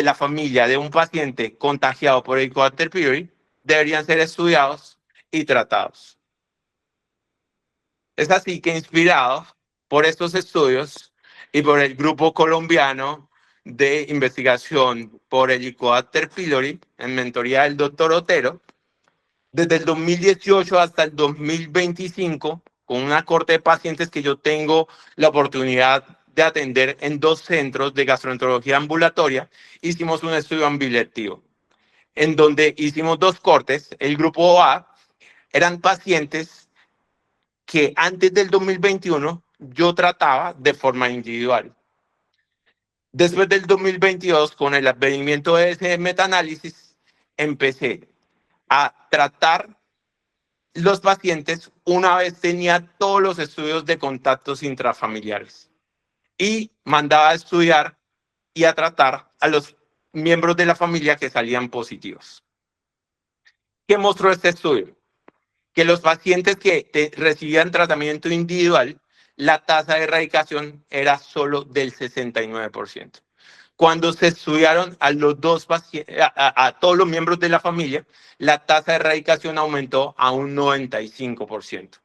Speaker 6: la familia de un paciente contagiado por Helicobacter pylori deberían ser estudiados y tratados. Es así que, inspirado por estos estudios y por el grupo colombiano de investigación por Helicobacter pylori, en mentoría del doctor Otero, desde el 2018 hasta el 2025, con una corte de pacientes que yo tengo la oportunidad de atender en 2 centros de gastroenterología ambulatoria, hicimos un estudio ambilectivo, en donde hicimos 2 cortes. El grupo A eran pacientes que antes del 2021 yo trataba de forma individual. Después del 2022, con el advenimiento de ese metaanálisis, empecé a tratar los pacientes una vez tenía todos los estudios de contactos intrafamiliares, y mandaba a estudiar y a tratar a los miembros de la familia que salían positivos. ¿Qué mostró este estudio? Que los pacientes que recibían tratamiento individual, la tasa de erradicación era solo del 69%. Cuando se estudiaron a los a todos los miembros de la familia, la tasa de erradicación aumentó a un 95%.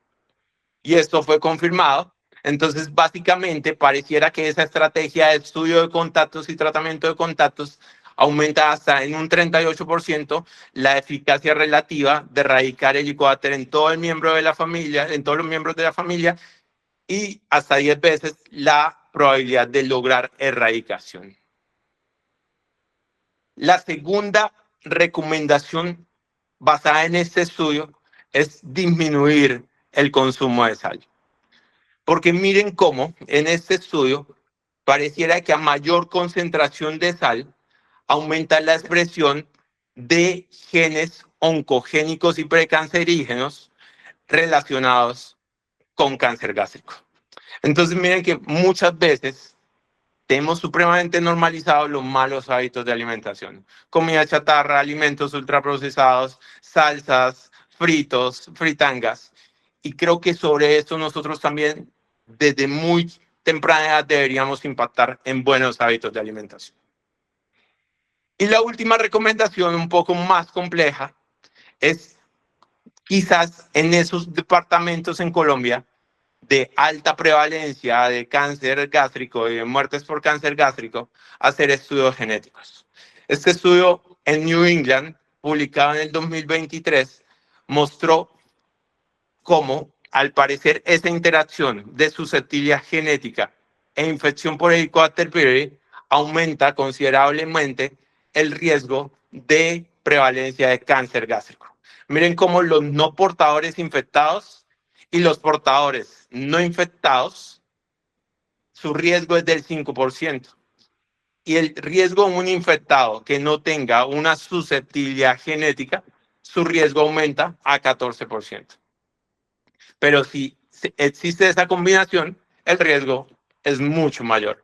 Speaker 6: Y esto fue confirmado. Entonces, básicamente, pareciera que esa estrategia de estudio de contactos y tratamiento de contactos aumenta hasta en un 38% la eficacia relativa de erradicar el Helicobacter en todo el miembro de la familia, en todos los miembros de la familia, y hasta 10 veces la probabilidad de lograr erradicación. La segunda recomendación basada en este estudio es disminuir el consumo de sal. Porque miren cómo en este estudio pareciera que a mayor concentración de sal aumenta la expresión de genes oncogénicos y precancerígenos relacionados con cáncer gástrico. Entonces miren que muchas veces tenemos supremamente normalizados los malos hábitos de alimentación. Comida chatarra, alimentos ultraprocesados, salsas, fritos, fritangas. Y creo que sobre esto nosotros también, desde muy temprana edad, deberíamos impactar en buenos hábitos de alimentación. Y la última recomendación, un poco más compleja, es quizás en esos departamentos en Colombia de alta prevalencia de cáncer gástrico y de muertes por cáncer gástrico, hacer estudios genéticos. Este estudio en New England, publicado en el 2023, mostró cómo, al parecer, esa interacción de susceptibilidad genética e infección por Helicobacter pylori aumenta considerablemente el riesgo de prevalencia de cáncer gástrico. Miren cómo los no portadores infectados y los portadores no infectados, su riesgo es del 5%. Y el riesgo de un infectado que no tenga una susceptibilidad genética, su riesgo aumenta a 14%. Pero si existe esa combinación, el riesgo es mucho mayor.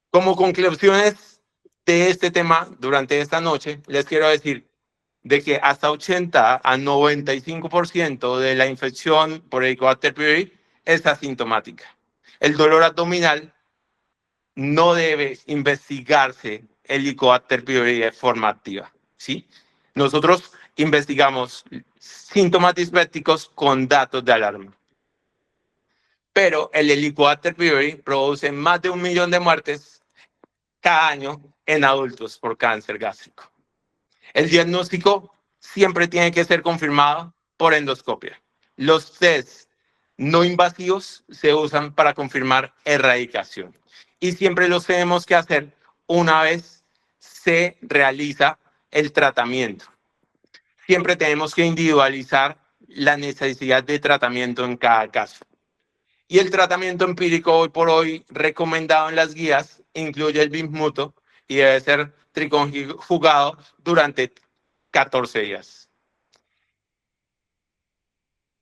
Speaker 6: Como conclusiones de este tema, durante esta noche, les quiero decir de que hasta 80 a 95% de la infección por Helicobacter pylori es asintomática. El dolor abdominal no debe investigarse el Helicobacter pylori de forma activa, ¿sí? Nosotros investigamos síntomas dispépticos con datos de alarma. Pero el Helicobacter pylori produce más de 1 millón de muertes cada año en adultos por cáncer gástrico. El diagnóstico siempre tiene que ser confirmado por endoscopia. Los test no invasivos se usan para confirmar erradicación y siempre los tenemos que hacer una vez se realiza el tratamiento. Siempre tenemos que individualizar la necesidad de tratamiento en cada caso. Y el tratamiento empírico hoy por hoy recomendado en las guías incluye el bismuto y debe ser triconjugado durante 14 días.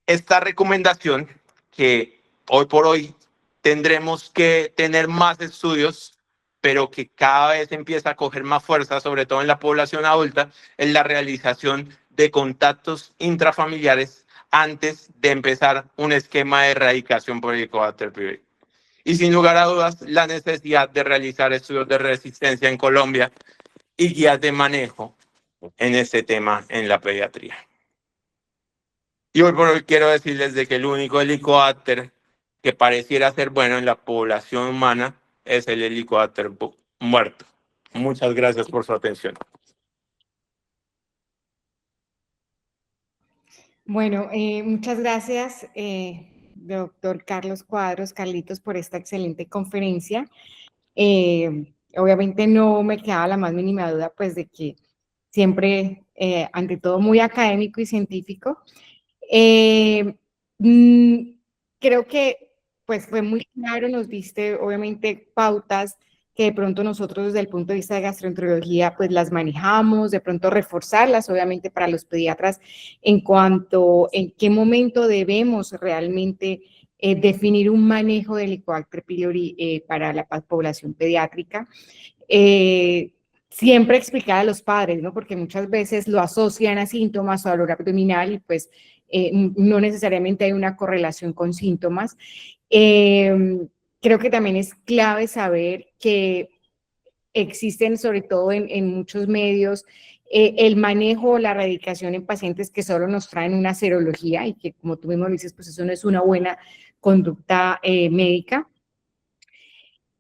Speaker 6: Esta recomendación, que hoy por hoy tendremos que tener más estudios, pero que cada vez empieza a coger más fuerza, sobre todo en la población adulta, es la realización de contactos intrafamiliares antes de empezar un esquema de erradicación por Helicobacter pylori. Y sin lugar a dudas, la necesidad de realizar estudios de resistencia en Colombia y guías de manejo en este tema en la pediatría. Y hoy por hoy quiero decirles de que el único Helicobacter que pareciera ser bueno en la población humana es el Helicobacter muerto. Muchas gracias por su atención.
Speaker 1: Bueno, muchas gracias, doctor Carlos Cuadros, Carlitos, por esta excelente conferencia. Obviamente no me quedaba la más mínima duda, pues, de que siempre, ante todo, muy académico y científico. Creo que, pues, fue muy claro, nos diste, obviamente, pautas que de pronto nosotros desde el punto de vista de gastroenterología pues las manejamos, de pronto reforzarlas obviamente para los pediatras en cuanto en qué momento debemos realmente definir un manejo del Helicobacter pylori para la población pediátrica. Siempre explicar a los padres, ¿no? Porque muchas veces lo asocian a síntomas o dolor abdominal y pues no necesariamente hay una correlación con síntomas. Creo que también es clave saber que existen, sobre todo en muchos medios, el manejo o la erradicación en pacientes que solo nos traen una serología y que, como tú mismo dices, pues eso no es una buena conducta médica.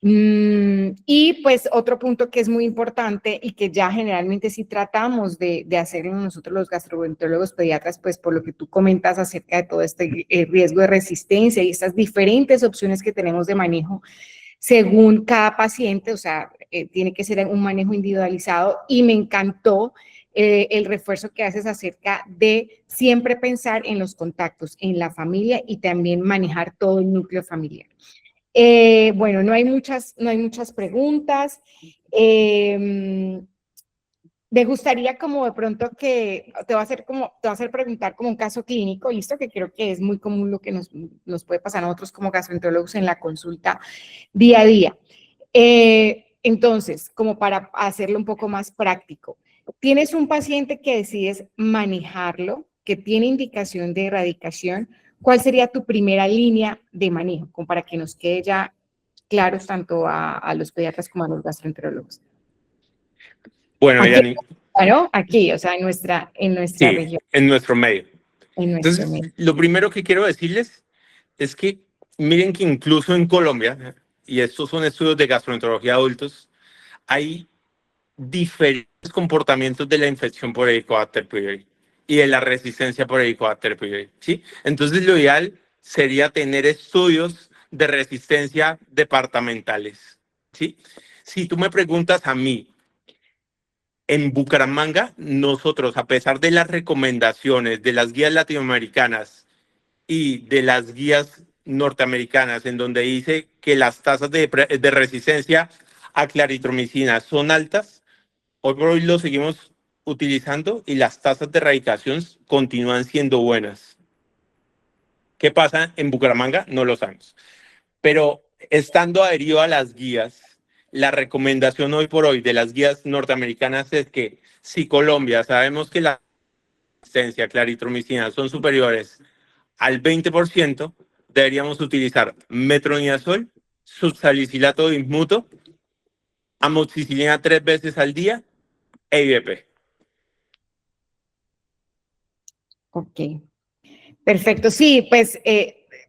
Speaker 1: Y pues otro punto que es muy importante y que ya generalmente sí tratamos de hacerlo nosotros los gastroenterólogos pediatras, pues por lo que tú comentas acerca de todo este riesgo de resistencia y estas diferentes opciones que tenemos de manejo según cada paciente, o sea, tiene que ser un manejo individualizado y me encantó el refuerzo que haces acerca de siempre pensar en los contactos, en la familia y también manejar todo el núcleo familiar. Bueno, no hay muchas preguntas. Me gustaría como de pronto que te va a hacer preguntar como un caso clínico, listo, que creo que es muy común lo que nos puede pasar a nosotros como gastroenterólogos en la consulta día a día. Entonces, como para hacerlo un poco más práctico, tienes un paciente que decides manejarlo, que tiene indicación de erradicación. ¿Cuál sería tu primera línea de manejo? Como para que nos quede ya claros tanto a los pediatras como a los gastroenterólogos.
Speaker 6: Bueno,
Speaker 1: aquí,
Speaker 6: Yani.
Speaker 1: Bueno, aquí, o sea, en nuestra
Speaker 6: Sí,
Speaker 1: región.
Speaker 6: en nuestro medio. Entonces,
Speaker 1: medio.
Speaker 6: lo primero que quiero decirles es que miren que incluso en Colombia, y estos son estudios de gastroenterología de adultos, hay diferentes comportamientos de la infección por Helicobacter pylori y de la resistencia por Helicobacter pylori, ¿sí? Entonces, lo ideal sería tener estudios de resistencia departamentales, ¿sí? Si tú me preguntas a mí, en Bucaramanga, nosotros, a pesar de las recomendaciones de las guías latinoamericanas y de las guías norteamericanas, en donde dice que las tasas de resistencia a claritromicina son altas, hoy por hoy lo seguimos utilizando y las tasas de erradicación continúan siendo buenas. ¿Qué pasa en Bucaramanga? No lo sabemos. Pero estando adherido a las guías, la recomendación hoy por hoy de las guías norteamericanas es que si Colombia sabemos que la resistencia a claritromicina son superiores al 20%, deberíamos utilizar metronidazol, subsalicilato de bismuto, amoxicilina 3 veces al día e IVP.
Speaker 1: Ok, perfecto. Sí, pues,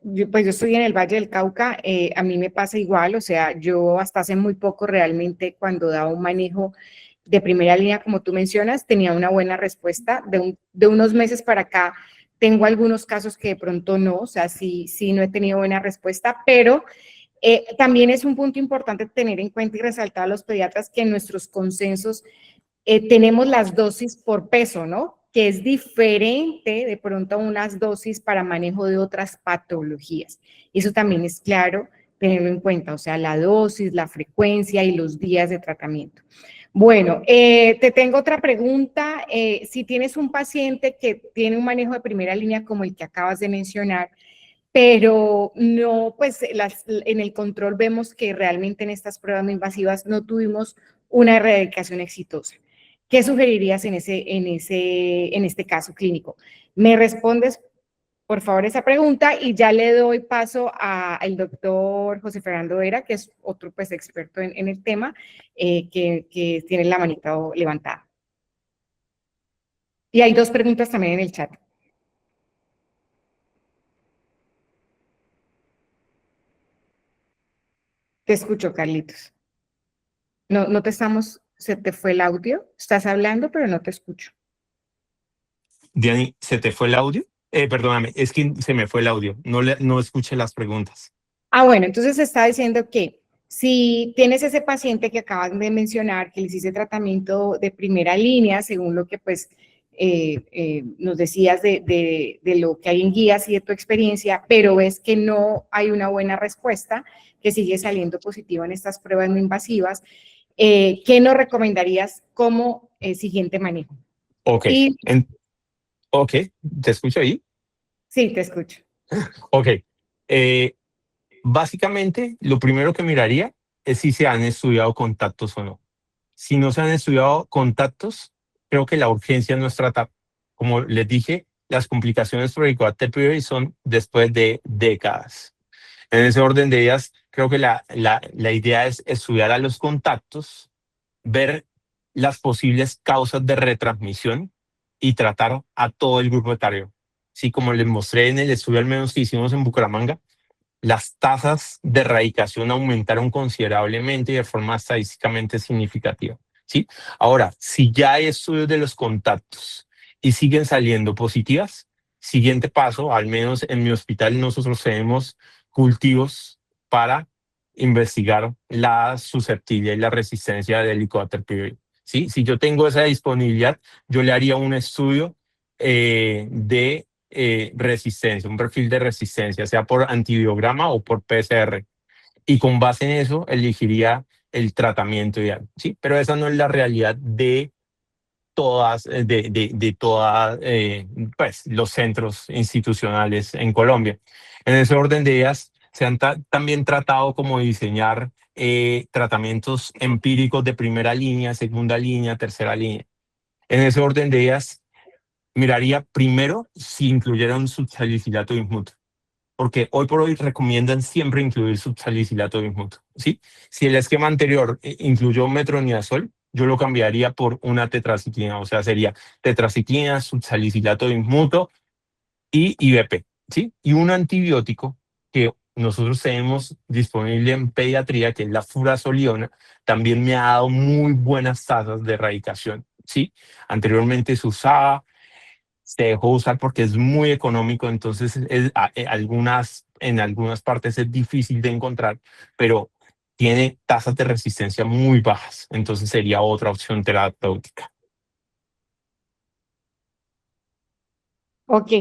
Speaker 1: yo estoy en el Valle del Cauca, a mí me pasa igual, o sea, yo hasta hace muy poco realmente cuando daba un manejo de primera línea, como tú mencionas, tenía una buena respuesta. De unos meses para acá tengo algunos casos que de pronto no, o sea, sí no he tenido buena respuesta, pero también es un punto importante tener en cuenta y resaltar a los pediatras que en nuestros consensos tenemos las dosis por peso, ¿no? Que es diferente de pronto a unas dosis para manejo de otras patologías. Eso también es claro tenerlo en cuenta, o sea, la dosis, la frecuencia y los días de tratamiento. Bueno, te tengo otra pregunta. Si tienes un paciente que tiene un manejo de primera línea como el que acabas de mencionar, pero no, pues en el control vemos que realmente en estas pruebas no invasivas no tuvimos una erradicación exitosa. ¿Qué sugerirías en este caso clínico? Me respondes, por favor, esa pregunta y ya le doy paso al doctor José Fernando Vera, que es otro pues experto en el tema, que tiene la manita levantada. Y hay 2 preguntas también en el chat. Te escucho, Carlitos. No te estamos, se te fue el audio. Estás hablando, pero no te escucho.
Speaker 2: Diani, ¿se te fue el audio? Perdóname, es que se me fue el audio. No escuché las preguntas.
Speaker 1: Bueno, entonces está diciendo que si tienes ese paciente que acabas de mencionar, que le hiciste tratamiento de primera línea, según lo que pues nos decías de lo que hay en guías y de tu experiencia, pero ves que no hay una buena respuesta, que sigue saliendo positivo en estas pruebas no invasivas, ¿qué nos recomendarías como siguiente manejo?
Speaker 2: Ok, ok, ¿te escucho ahí?
Speaker 1: Sí, te escucho.
Speaker 2: Ok, básicamente lo primero que miraría es si se han estudiado contactos o no. Si no se han estudiado contactos, creo que la urgencia no es tratar. Como les dije, las complicaciones por Helicobacter pylori son después de décadas. En ese orden de ideas, creo que la idea es estudiar a los contactos, ver las posibles causas de retransmisión y tratar a todo el grupo etario. Sí, como les mostré en el estudio al menos que hicimos en Bucaramanga, las tasas de erradicación aumentaron considerablemente y de forma estadísticamente significativa. ¿Sí? Ahora, si ya hay estudios de los contactos y siguen saliendo positivas, siguiente paso, al menos en mi hospital nosotros tenemos cultivos para investigar la susceptibilidad y la resistencia del Helicobacter pylori. ¿Sí? Si yo tengo esa disponibilidad, yo le haría un estudio de resistencia, un perfil de resistencia, sea por antibiograma o por PCR. Y con base en eso elegiría el tratamiento ideal, ¿sí? Pero esa no es la realidad de todas pues, los centros institucionales en Colombia. En ese orden de ideas, se han también tratado como diseñar tratamientos empíricos de primera línea, segunda línea, tercera línea. En ese orden de ideas, miraría primero si incluyeron un subsalicilato bismuto, porque hoy por hoy recomiendan siempre incluir subsalicilato bismuto, ¿sí? Si el esquema anterior incluyó metronidazol, yo lo cambiaría por una tetraciclina, o sea, sería tetraciclina, subsalicilato bismuto y IVP, ¿sí? Y un antibiótico que nosotros tenemos disponible en pediatría, que es la furazoliona, también me ha dado muy buenas tasas de erradicación, ¿sí? Anteriormente se usaba, se dejó usar porque es muy económico, entonces en algunas partes es difícil de encontrar, pero tiene tasas de resistencia muy bajas, entonces sería otra opción terapéutica.
Speaker 1: Ok,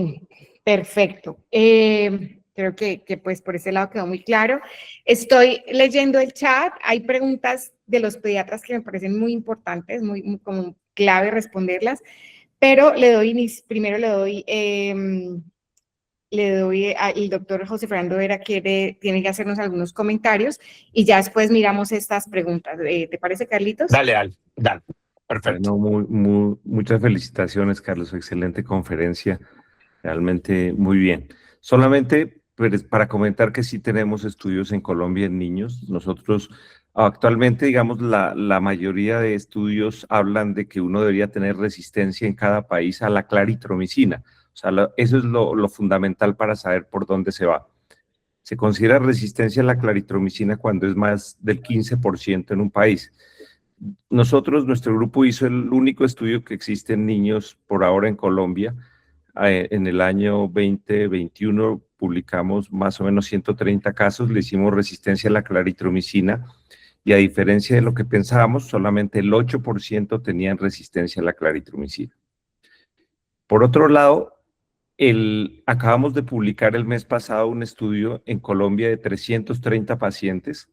Speaker 1: perfecto. Creo que pues por ese lado quedó muy claro. Estoy leyendo el chat, hay preguntas de los pediatras que me parecen muy importantes, muy como clave responderlas, pero primero le doy al doctor José Fernando Vera, tiene que hacernos algunos comentarios y ya después miramos estas preguntas. ¿Te parece, Carlitos?
Speaker 2: Dale. Perfecto.
Speaker 5: Bueno, muchas felicitaciones, Carlos. Excelente conferencia. Realmente muy bien. Solamente pues, para comentar que sí tenemos estudios en Colombia en niños. Nosotros actualmente, digamos, la mayoría de estudios hablan de que uno debería tener resistencia en cada país a la claritromicina. O sea, eso es lo fundamental para saber por dónde se va. Se considera resistencia a la claritromicina cuando es más del 15% en un país. Nuestro grupo hizo el único estudio que existe en niños por ahora en Colombia, En el año 2021 publicamos más o menos 130 casos, le hicimos resistencia a la claritromicina y a diferencia de lo que pensábamos, solamente el 8% tenían resistencia a la claritromicina. Por otro lado, acabamos de publicar el mes pasado un estudio en Colombia de 330 pacientes,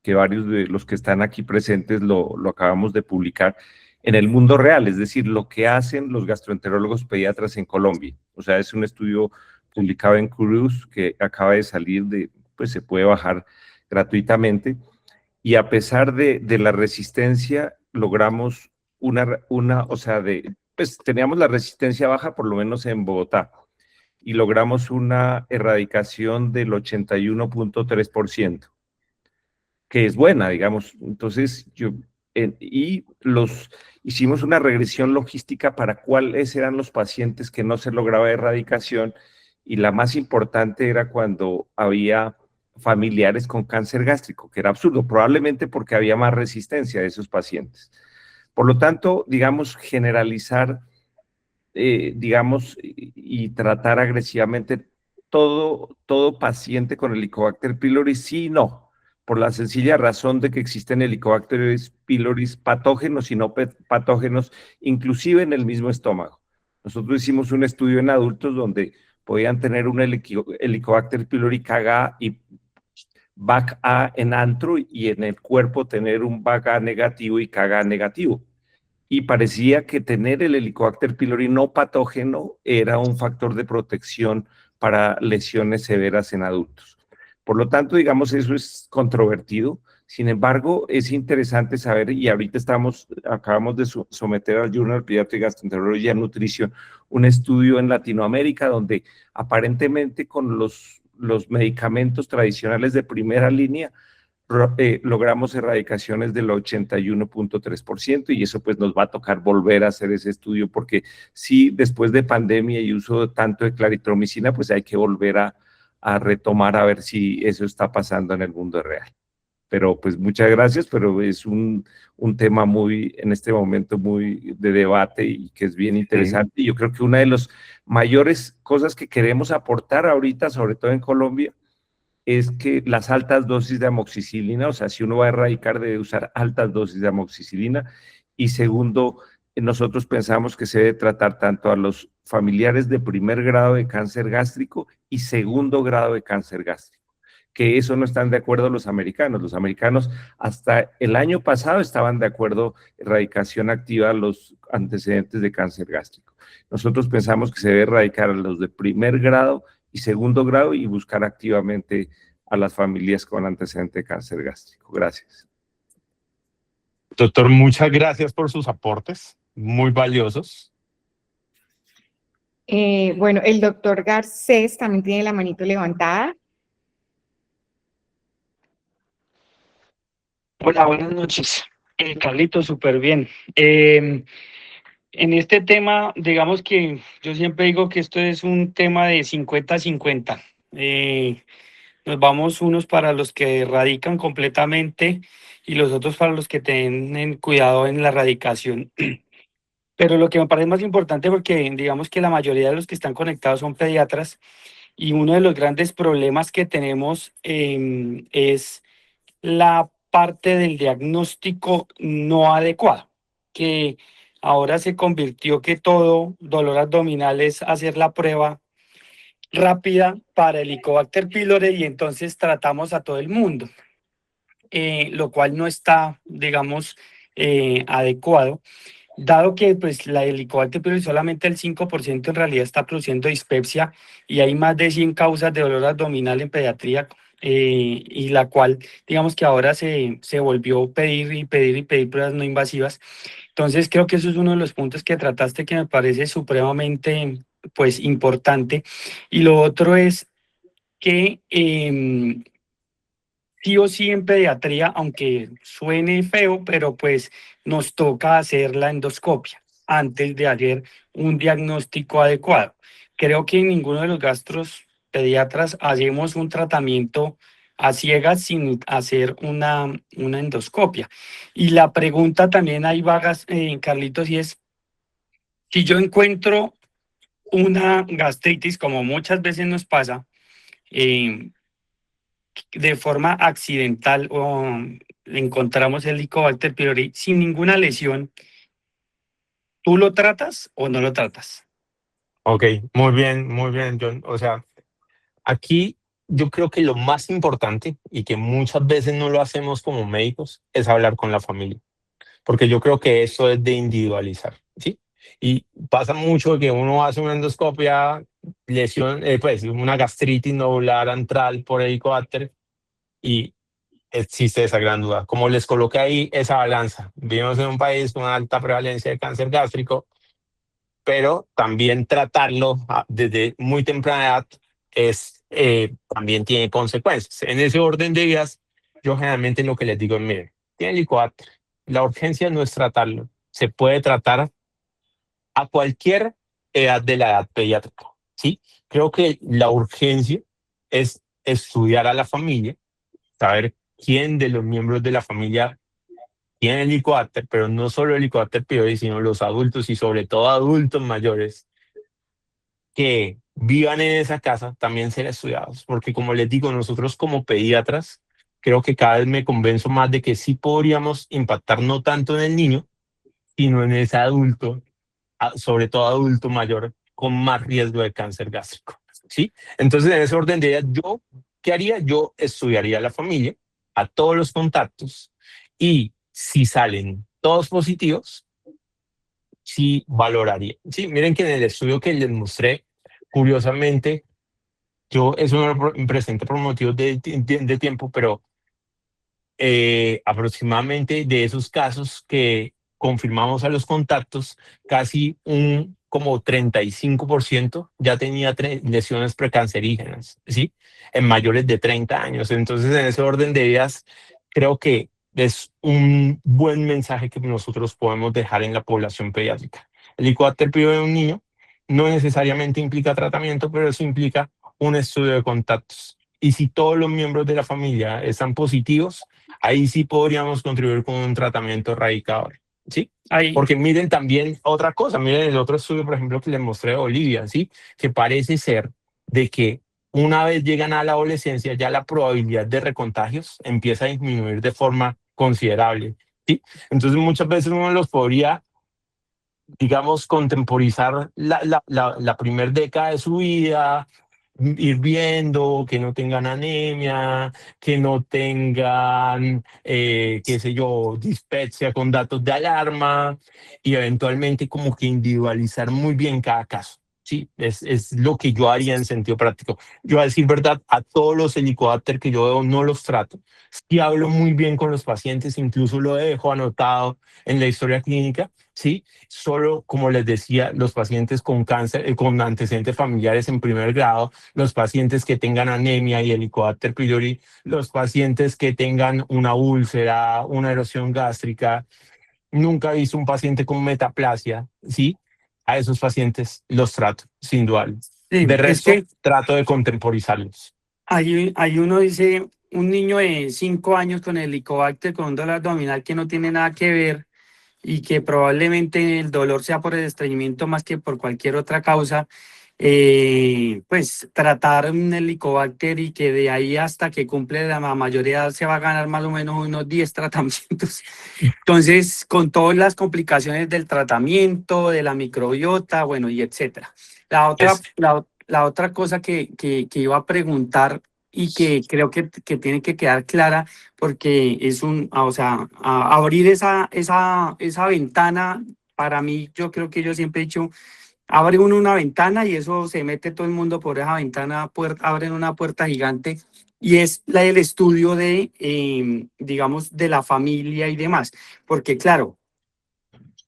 Speaker 5: que varios de los que están aquí presentes lo acabamos de publicar en el mundo real, es decir, lo que hacen los gastroenterólogos pediatras en Colombia. O sea, es un estudio publicado en Cruz que acaba de salir, pues se puede bajar gratuitamente. Y a pesar de la resistencia, logramos pues teníamos la resistencia baja, por lo menos en Bogotá, y logramos una erradicación del 81.3%, que es buena, digamos. Entonces, hicimos una regresión logística para cuáles eran los pacientes que no se lograba erradicación, y la más importante era cuando había familiares con cáncer gástrico, que era absurdo, probablemente porque había más resistencia de esos pacientes. Por lo tanto, digamos, generalizar, y tratar agresivamente todo paciente con Helicobacter pylori, sí y no, por la sencilla razón de que existen Helicobacter pylori patógenos y no patógenos, inclusive en el mismo estómago. Nosotros hicimos un estudio en adultos donde podían tener un Helicobacter pylori Kg y BAC-A en antro, y en el cuerpo tener un BAC-A negativo y Kg negativo. Y parecía que tener el Helicobacter pylori no patógeno era un factor de protección para lesiones severas en adultos. Por lo tanto, digamos, eso es controvertido. Sin embargo, es interesante saber, y ahorita acabamos de someter al Journal Pediatric Gastroenterology and Nutrition un estudio en Latinoamérica donde aparentemente con los medicamentos tradicionales de primera línea logramos erradicaciones del 81.3%, y eso pues nos va a tocar volver a hacer ese estudio, porque sí, después de pandemia y uso tanto de claritromicina, pues hay que volver a retomar a ver si eso está pasando en el mundo real. Pero pues muchas gracias, pero es un tema en este momento muy de debate y que es bien interesante. Sí. Y yo creo que una de las mayores cosas que queremos aportar ahorita, sobre todo en Colombia, es que las altas dosis de amoxicilina, o sea, si uno va a erradicar, debe usar altas dosis de amoxicilina. Y segundo, nosotros pensamos que se debe tratar tanto a los familiares de primer grado de cáncer gástrico y segundo grado de cáncer gástrico, que eso no están de acuerdo los americanos. Los americanos hasta el año pasado estaban de acuerdo erradicación activa a los antecedentes de cáncer gástrico. Nosotros pensamos que se debe erradicar a los de primer grado y segundo grado y buscar activamente a las familias con antecedente de cáncer gástrico. Gracias.
Speaker 2: Doctor, muchas gracias por sus aportes, muy valiosos.
Speaker 1: Bueno, el doctor Garcés también tiene la manito levantada.
Speaker 4: Hola, buenas noches. Carlito, súper bien. En este tema, digamos que yo siempre digo que esto es un tema de 50-50. Nos vamos unos para los que erradican completamente y los otros para los que tienen cuidado en la erradicación. Pero lo que me parece más importante, porque digamos que la mayoría de los que están conectados son pediatras, y uno de los grandes problemas que tenemos es la parte del diagnóstico no adecuado, que ahora se convirtió que todo dolor abdominal es hacer la prueba rápida para el Helicobacter pylori y entonces tratamos a todo el mundo, lo cual no está, digamos, adecuado, dado que pues la Helicobacter pylori solamente el 5% en realidad está produciendo dispepsia, y hay más de 100 causas de dolor abdominal en pediatría, y la cual, digamos que ahora se volvió a pedir pruebas no invasivas. Entonces creo que eso es uno de los puntos que trataste que me parece supremamente pues importante. Y lo otro es que sí o sí en pediatría, aunque suene feo, pero pues nos toca hacer la endoscopia antes de hacer un diagnóstico adecuado. Creo que ninguno de los gastros pediatras hacemos un tratamiento a ciegas sin hacer una endoscopia. Y la pregunta también ahí vagas, Carlitos, y es, si yo encuentro una gastritis, como muchas veces nos pasa, eh, de forma accidental o encontramos el Helicobacter pylori sin ninguna lesión, ¿tú lo tratas o no lo tratas?
Speaker 2: Ok, muy bien, John. O sea, aquí yo creo que lo más importante y que muchas veces no lo hacemos como médicos es hablar con la familia, porque yo creo que eso es de individualizar, ¿sí? Y pasa mucho que uno hace una endoscopia, lesión, pues una gastritis nodular antral por Helicobacter y existe esa gran duda. Como les coloqué ahí esa balanza, vivimos en un país con una alta prevalencia de cáncer gástrico, pero también tratarlo desde muy temprana edad también tiene consecuencias. En ese orden de ideas, yo generalmente lo que les digo es, miren, tiene Helicobacter, la urgencia no es tratarlo, se puede tratar a cualquier edad de la edad pediátrica, ¿sí? Creo que la urgencia es estudiar a la familia, saber quién de los miembros de la familia tiene Helicobacter, pero no solo Helicobacter pylori, sino los adultos y sobre todo adultos mayores que vivan en esa casa también ser estudiados, porque como les digo, nosotros como pediatras, creo que cada vez me convenzo más de que sí podríamos impactar no tanto en el niño, sino en ese adulto, sobre todo adulto mayor, con más riesgo de cáncer gástrico, ¿sí? Entonces, en ese orden de ideas, yo, ¿qué haría? Yo estudiaría a la familia, a todos los contactos, y si salen todos positivos, sí valoraría. Sí, miren que en el estudio que les mostré, curiosamente, yo eso no lo presenté por motivos de tiempo, pero aproximadamente de esos casos que confirmamos a los contactos, casi un como 35% ya tenía lesiones precancerígenas, ¿sí? En mayores de 30 años. Entonces, en ese orden de ideas, creo que es un buen mensaje que nosotros podemos dejar en la población pediátrica. El Helicobacter pylori de un niño no necesariamente implica tratamiento, pero eso implica un estudio de contactos. Y si todos los miembros de la familia están positivos, ahí sí podríamos contribuir con un tratamiento erradicador, ¿sí?
Speaker 4: Ahí,
Speaker 2: Porque miren también otra cosa, miren el otro estudio, por ejemplo, que les mostré de Bolivia, ¿sí? Que parece ser de que una vez llegan a la adolescencia, ya la probabilidad de recontagios empieza a disminuir de forma considerable, ¿sí? Entonces muchas veces uno los podría, digamos, contemporizar la primera década de su vida, ir viendo que no tengan anemia, que no tengan, qué sé yo, dispepsia con datos de alarma y eventualmente como que individualizar muy bien cada caso. Sí, es lo que yo haría en sentido práctico. Yo, a decir verdad, a todos los Helicobacter que yo veo no los trato. Sí hablo muy bien con los pacientes, incluso lo dejo anotado en la historia clínica, ¿sí? Solo, como les decía, los pacientes con cáncer, con antecedentes familiares en primer grado, los pacientes que tengan anemia y Helicobacter pylori, los pacientes que tengan una úlcera, una erosión gástrica. Nunca he visto un paciente con metaplasia, ¿sí? A esos pacientes los trato, sin duda. De
Speaker 4: sí, es
Speaker 2: resto,
Speaker 4: que
Speaker 2: trato de contemporizarlos.
Speaker 4: ahí uno dice, un niño de 5 años con Helicobacter, con un dolor abdominal que no tiene nada que ver y que probablemente el dolor sea por el estreñimiento más que por cualquier otra causa, pues tratar un Helicobacter y que de ahí hasta que cumple la mayoría de edad se va a ganar más o menos unos 10 tratamientos. Entonces, con todas las complicaciones del tratamiento, de la microbiota, bueno, y etcétera.
Speaker 2: Es,
Speaker 4: La otra cosa que iba a preguntar y que creo que tiene que quedar clara, porque es o sea, abrir esa ventana, para mí, yo creo que yo siempre he dicho, abre uno una ventana y eso se mete todo el mundo por esa ventana, abren una puerta gigante y es la del estudio de, digamos, de la familia y demás. Porque claro,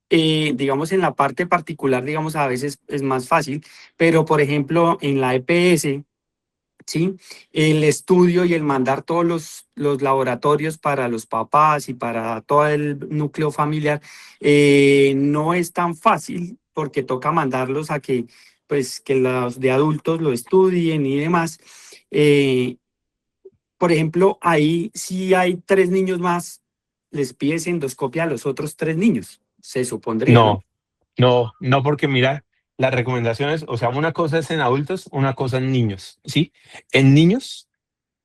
Speaker 4: digamos, en la parte particular, digamos, a veces es más fácil, pero por ejemplo, en la EPS, ¿sí? El estudio y el mandar todos los laboratorios para los papás y para todo el núcleo familiar no es tan fácil porque toca mandarlos a que, pues, que los de adultos lo estudien y demás. Eh, por ejemplo, ahí si hay 3 niños más, les pides endoscopia a los otros 3 niños, se supondría, ¿no?
Speaker 2: no, no, no, porque mira las recomendaciones, o sea, una cosa es en adultos, una cosa en niños, ¿sí? En niños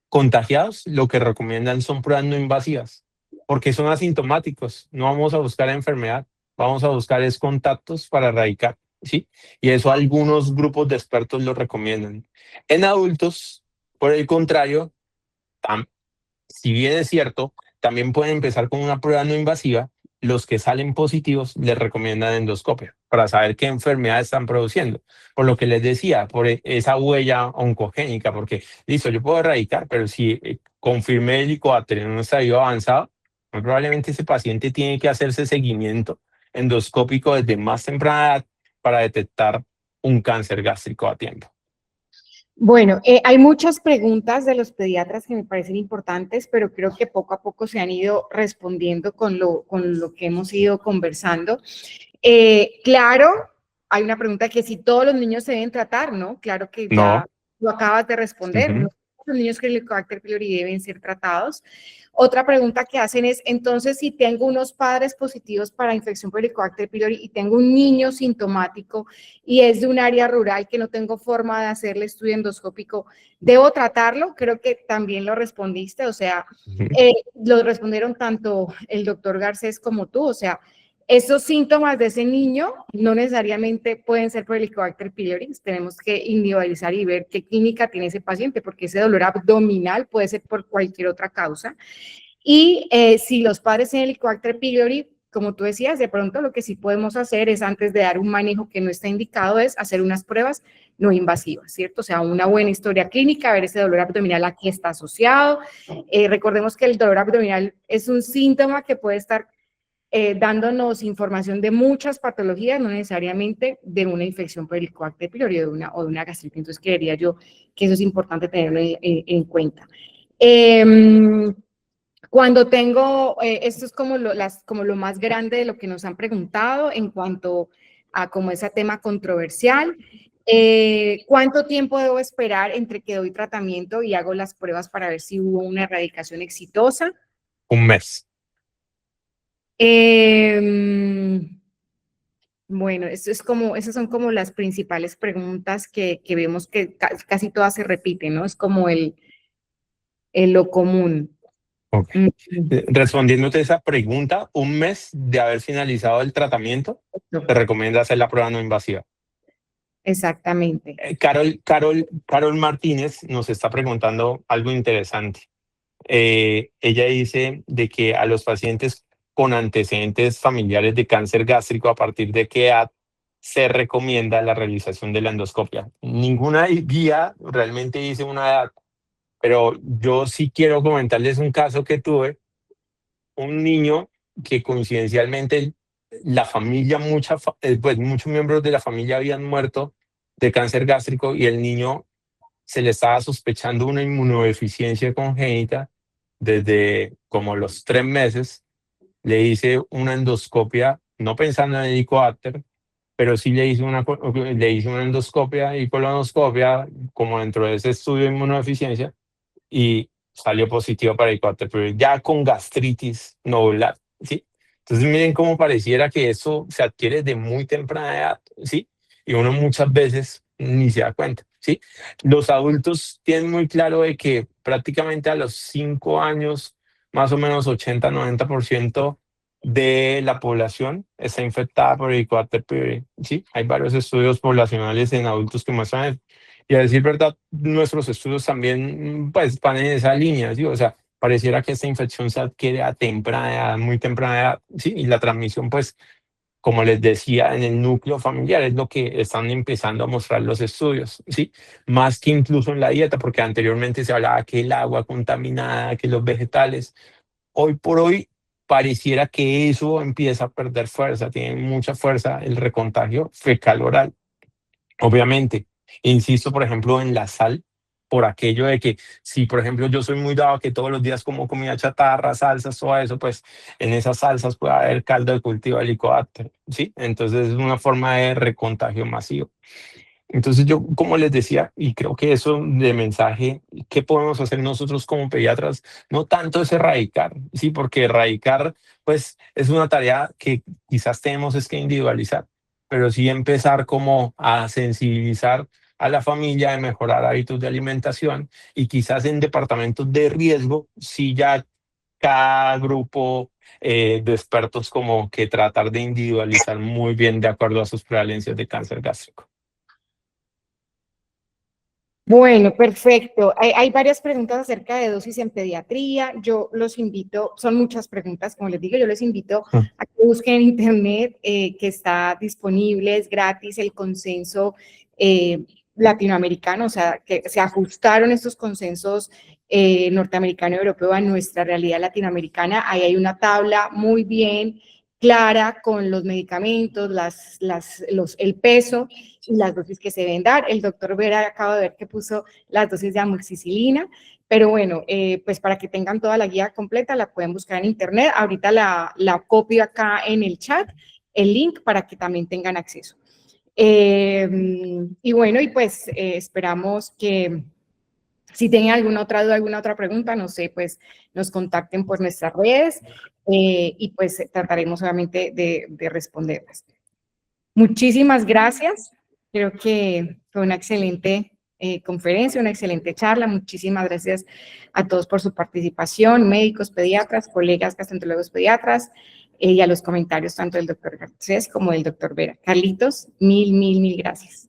Speaker 2: contagiados, lo que recomiendan son pruebas no invasivas, porque son asintomáticos. No vamos a buscar enfermedad, vamos a buscar es contactos para erradicar, ¿sí? Y eso algunos grupos de expertos lo recomiendan. En adultos, por el contrario, si bien es cierto, también pueden empezar con una prueba no invasiva. Los que salen positivos les recomiendan endoscopia para saber qué enfermedad están produciendo. Por lo que les decía, por esa huella oncogénica, porque listo, yo puedo erradicar, pero si confirmé el Helicobacter en un estadio avanzado, muy probablemente ese paciente tiene que hacerse seguimiento endoscópico desde más temprana edad para detectar un cáncer gástrico a tiempo.
Speaker 1: Bueno, hay muchas preguntas de los pediatras que me parecen importantes, pero creo que poco a poco se han ido respondiendo con lo que hemos ido conversando. Claro, hay una pregunta que si todos los niños se deben tratar, ¿no? Claro que ya
Speaker 2: No.
Speaker 1: lo acabas de responder, ¿no? Los niños con Helicobacter pylori deben ser tratados. Otra pregunta que hacen es, entonces, si tengo unos padres positivos para infección por Helicobacter pylori y tengo un niño sintomático y es de un área rural que no tengo forma de hacerle estudio endoscópico, ¿debo tratarlo? Creo que también lo respondiste, o sea, lo respondieron tanto el doctor Garcés como tú, o sea, esos síntomas de ese niño no necesariamente pueden ser por Helicobacter pylori, tenemos que individualizar y ver qué clínica tiene ese paciente, porque ese dolor abdominal puede ser por cualquier otra causa. Y si los padres tienen Helicobacter pylori, como tú decías, de pronto lo que sí podemos hacer es, antes de dar un manejo que no está indicado, es hacer unas pruebas no invasivas, ¿cierto? O sea, una buena historia clínica, ver ese dolor abdominal a qué está asociado. Recordemos que el dolor abdominal es un síntoma que puede estar dándonos información de muchas patologías, no necesariamente de una infección por Helicobacter pylori o de una gastritis. Entonces, creería yo que eso es importante tenerlo en cuenta. Cuando tengo, esto es como lo más grande de lo que nos han preguntado en cuanto a como ese tema controversial. ¿Cuánto tiempo debo esperar entre que doy tratamiento y hago las pruebas para ver si hubo una erradicación exitosa?
Speaker 2: Un mes.
Speaker 1: Bueno, esas son como las principales preguntas que vemos que casi todas se repiten, ¿no? Es como lo común.
Speaker 2: Okay. Respondiéndote esa pregunta, un mes de haber finalizado el tratamiento, te recomienda hacer la prueba no invasiva.
Speaker 1: Exactamente.
Speaker 2: Carol Martínez nos está preguntando algo interesante. Ella dice de que a los pacientes con antecedentes familiares de cáncer gástrico, ¿a partir de qué edad se recomienda la realización de la endoscopia? Ninguna guía realmente dice una edad, pero yo sí quiero comentarles un caso que tuve, un niño que coincidencialmente la familia, pues muchos miembros de la familia habían muerto de cáncer gástrico y el niño se le estaba sospechando una inmunodeficiencia congénita desde como los 3 meses. Le hice una endoscopia, no pensando en el Helicobacter, pero sí le hice una endoscopia y colonoscopia como dentro de ese estudio de inmunodeficiencia y salió positivo para Helicobacter, pero ya con gastritis nodular, ¿sí? Entonces miren cómo pareciera que eso se adquiere de muy temprana edad, ¿sí? Y uno muchas veces ni se da cuenta, ¿sí? Los adultos tienen muy claro de que prácticamente a los 5 años, más o menos 80-90% de la población está infectada por Helicobacter pylori, ¿sí? Hay varios estudios poblacionales en adultos que muestran eso. Y a decir verdad, nuestros estudios también pues van en esa línea, ¿sí? O sea, pareciera que esta infección se adquiere a temprana edad, muy temprana edad, ¿sí? Y la transmisión, pues, como les decía, en el núcleo familiar es lo que están empezando a mostrar los estudios, ¿sí? Más que incluso en la dieta, porque anteriormente se hablaba que el agua contaminada, que los vegetales. Hoy por hoy pareciera que eso empieza a perder fuerza, tiene mucha fuerza el recontagio fecal oral. Obviamente, insisto, por ejemplo, en la sal, por aquello de que si, por ejemplo, yo soy muy dado a que todos los días como comida chatarra, salsas, todo eso, pues en esas salsas puede haber caldo de cultivo de Helicobacter, ¿sí? Entonces es una forma de recontagio masivo. Entonces yo, como les decía, y creo que eso de mensaje, ¿qué podemos hacer nosotros como pediatras? No tanto es erradicar, ¿sí? Porque erradicar, pues, es una tarea que quizás tenemos es que individualizar. pero sí empezar como a sensibilizar a la familia de mejorar hábitos de alimentación y quizás en departamentos de riesgo, sí ya cada grupo de expertos como que tratar de individualizar muy bien de acuerdo a sus prevalencias de cáncer gástrico.
Speaker 1: Bueno, perfecto. Hay varias preguntas acerca de dosis en pediatría. Yo los invito, son muchas preguntas, como les digo, yo les invito a que busquen en internet, que está disponible, es gratis, el consenso latinoamericano, o sea, que se ajustaron estos consensos norteamericano y europeo a nuestra realidad latinoamericana. Ahí hay una tabla muy bien clara con los medicamentos, el peso y las dosis que se deben dar. El doctor Vera acaba de ver que puso las dosis de amoxicilina, pero bueno, pues para que tengan toda la guía completa la pueden buscar en internet. Ahorita la copio acá en el chat, el link para que también tengan acceso. Y bueno, y pues esperamos que si tienen alguna otra duda, alguna otra pregunta, no sé, pues nos contacten por nuestras redes y pues trataremos obviamente de responderlas. Muchísimas gracias. Creo que fue una excelente conferencia, una excelente charla. Muchísimas gracias a todos por su participación, médicos, pediatras, colegas gastroenterólogos pediatras y a los comentarios tanto del doctor Garcés como del doctor Vera. Carlitos, mil gracias.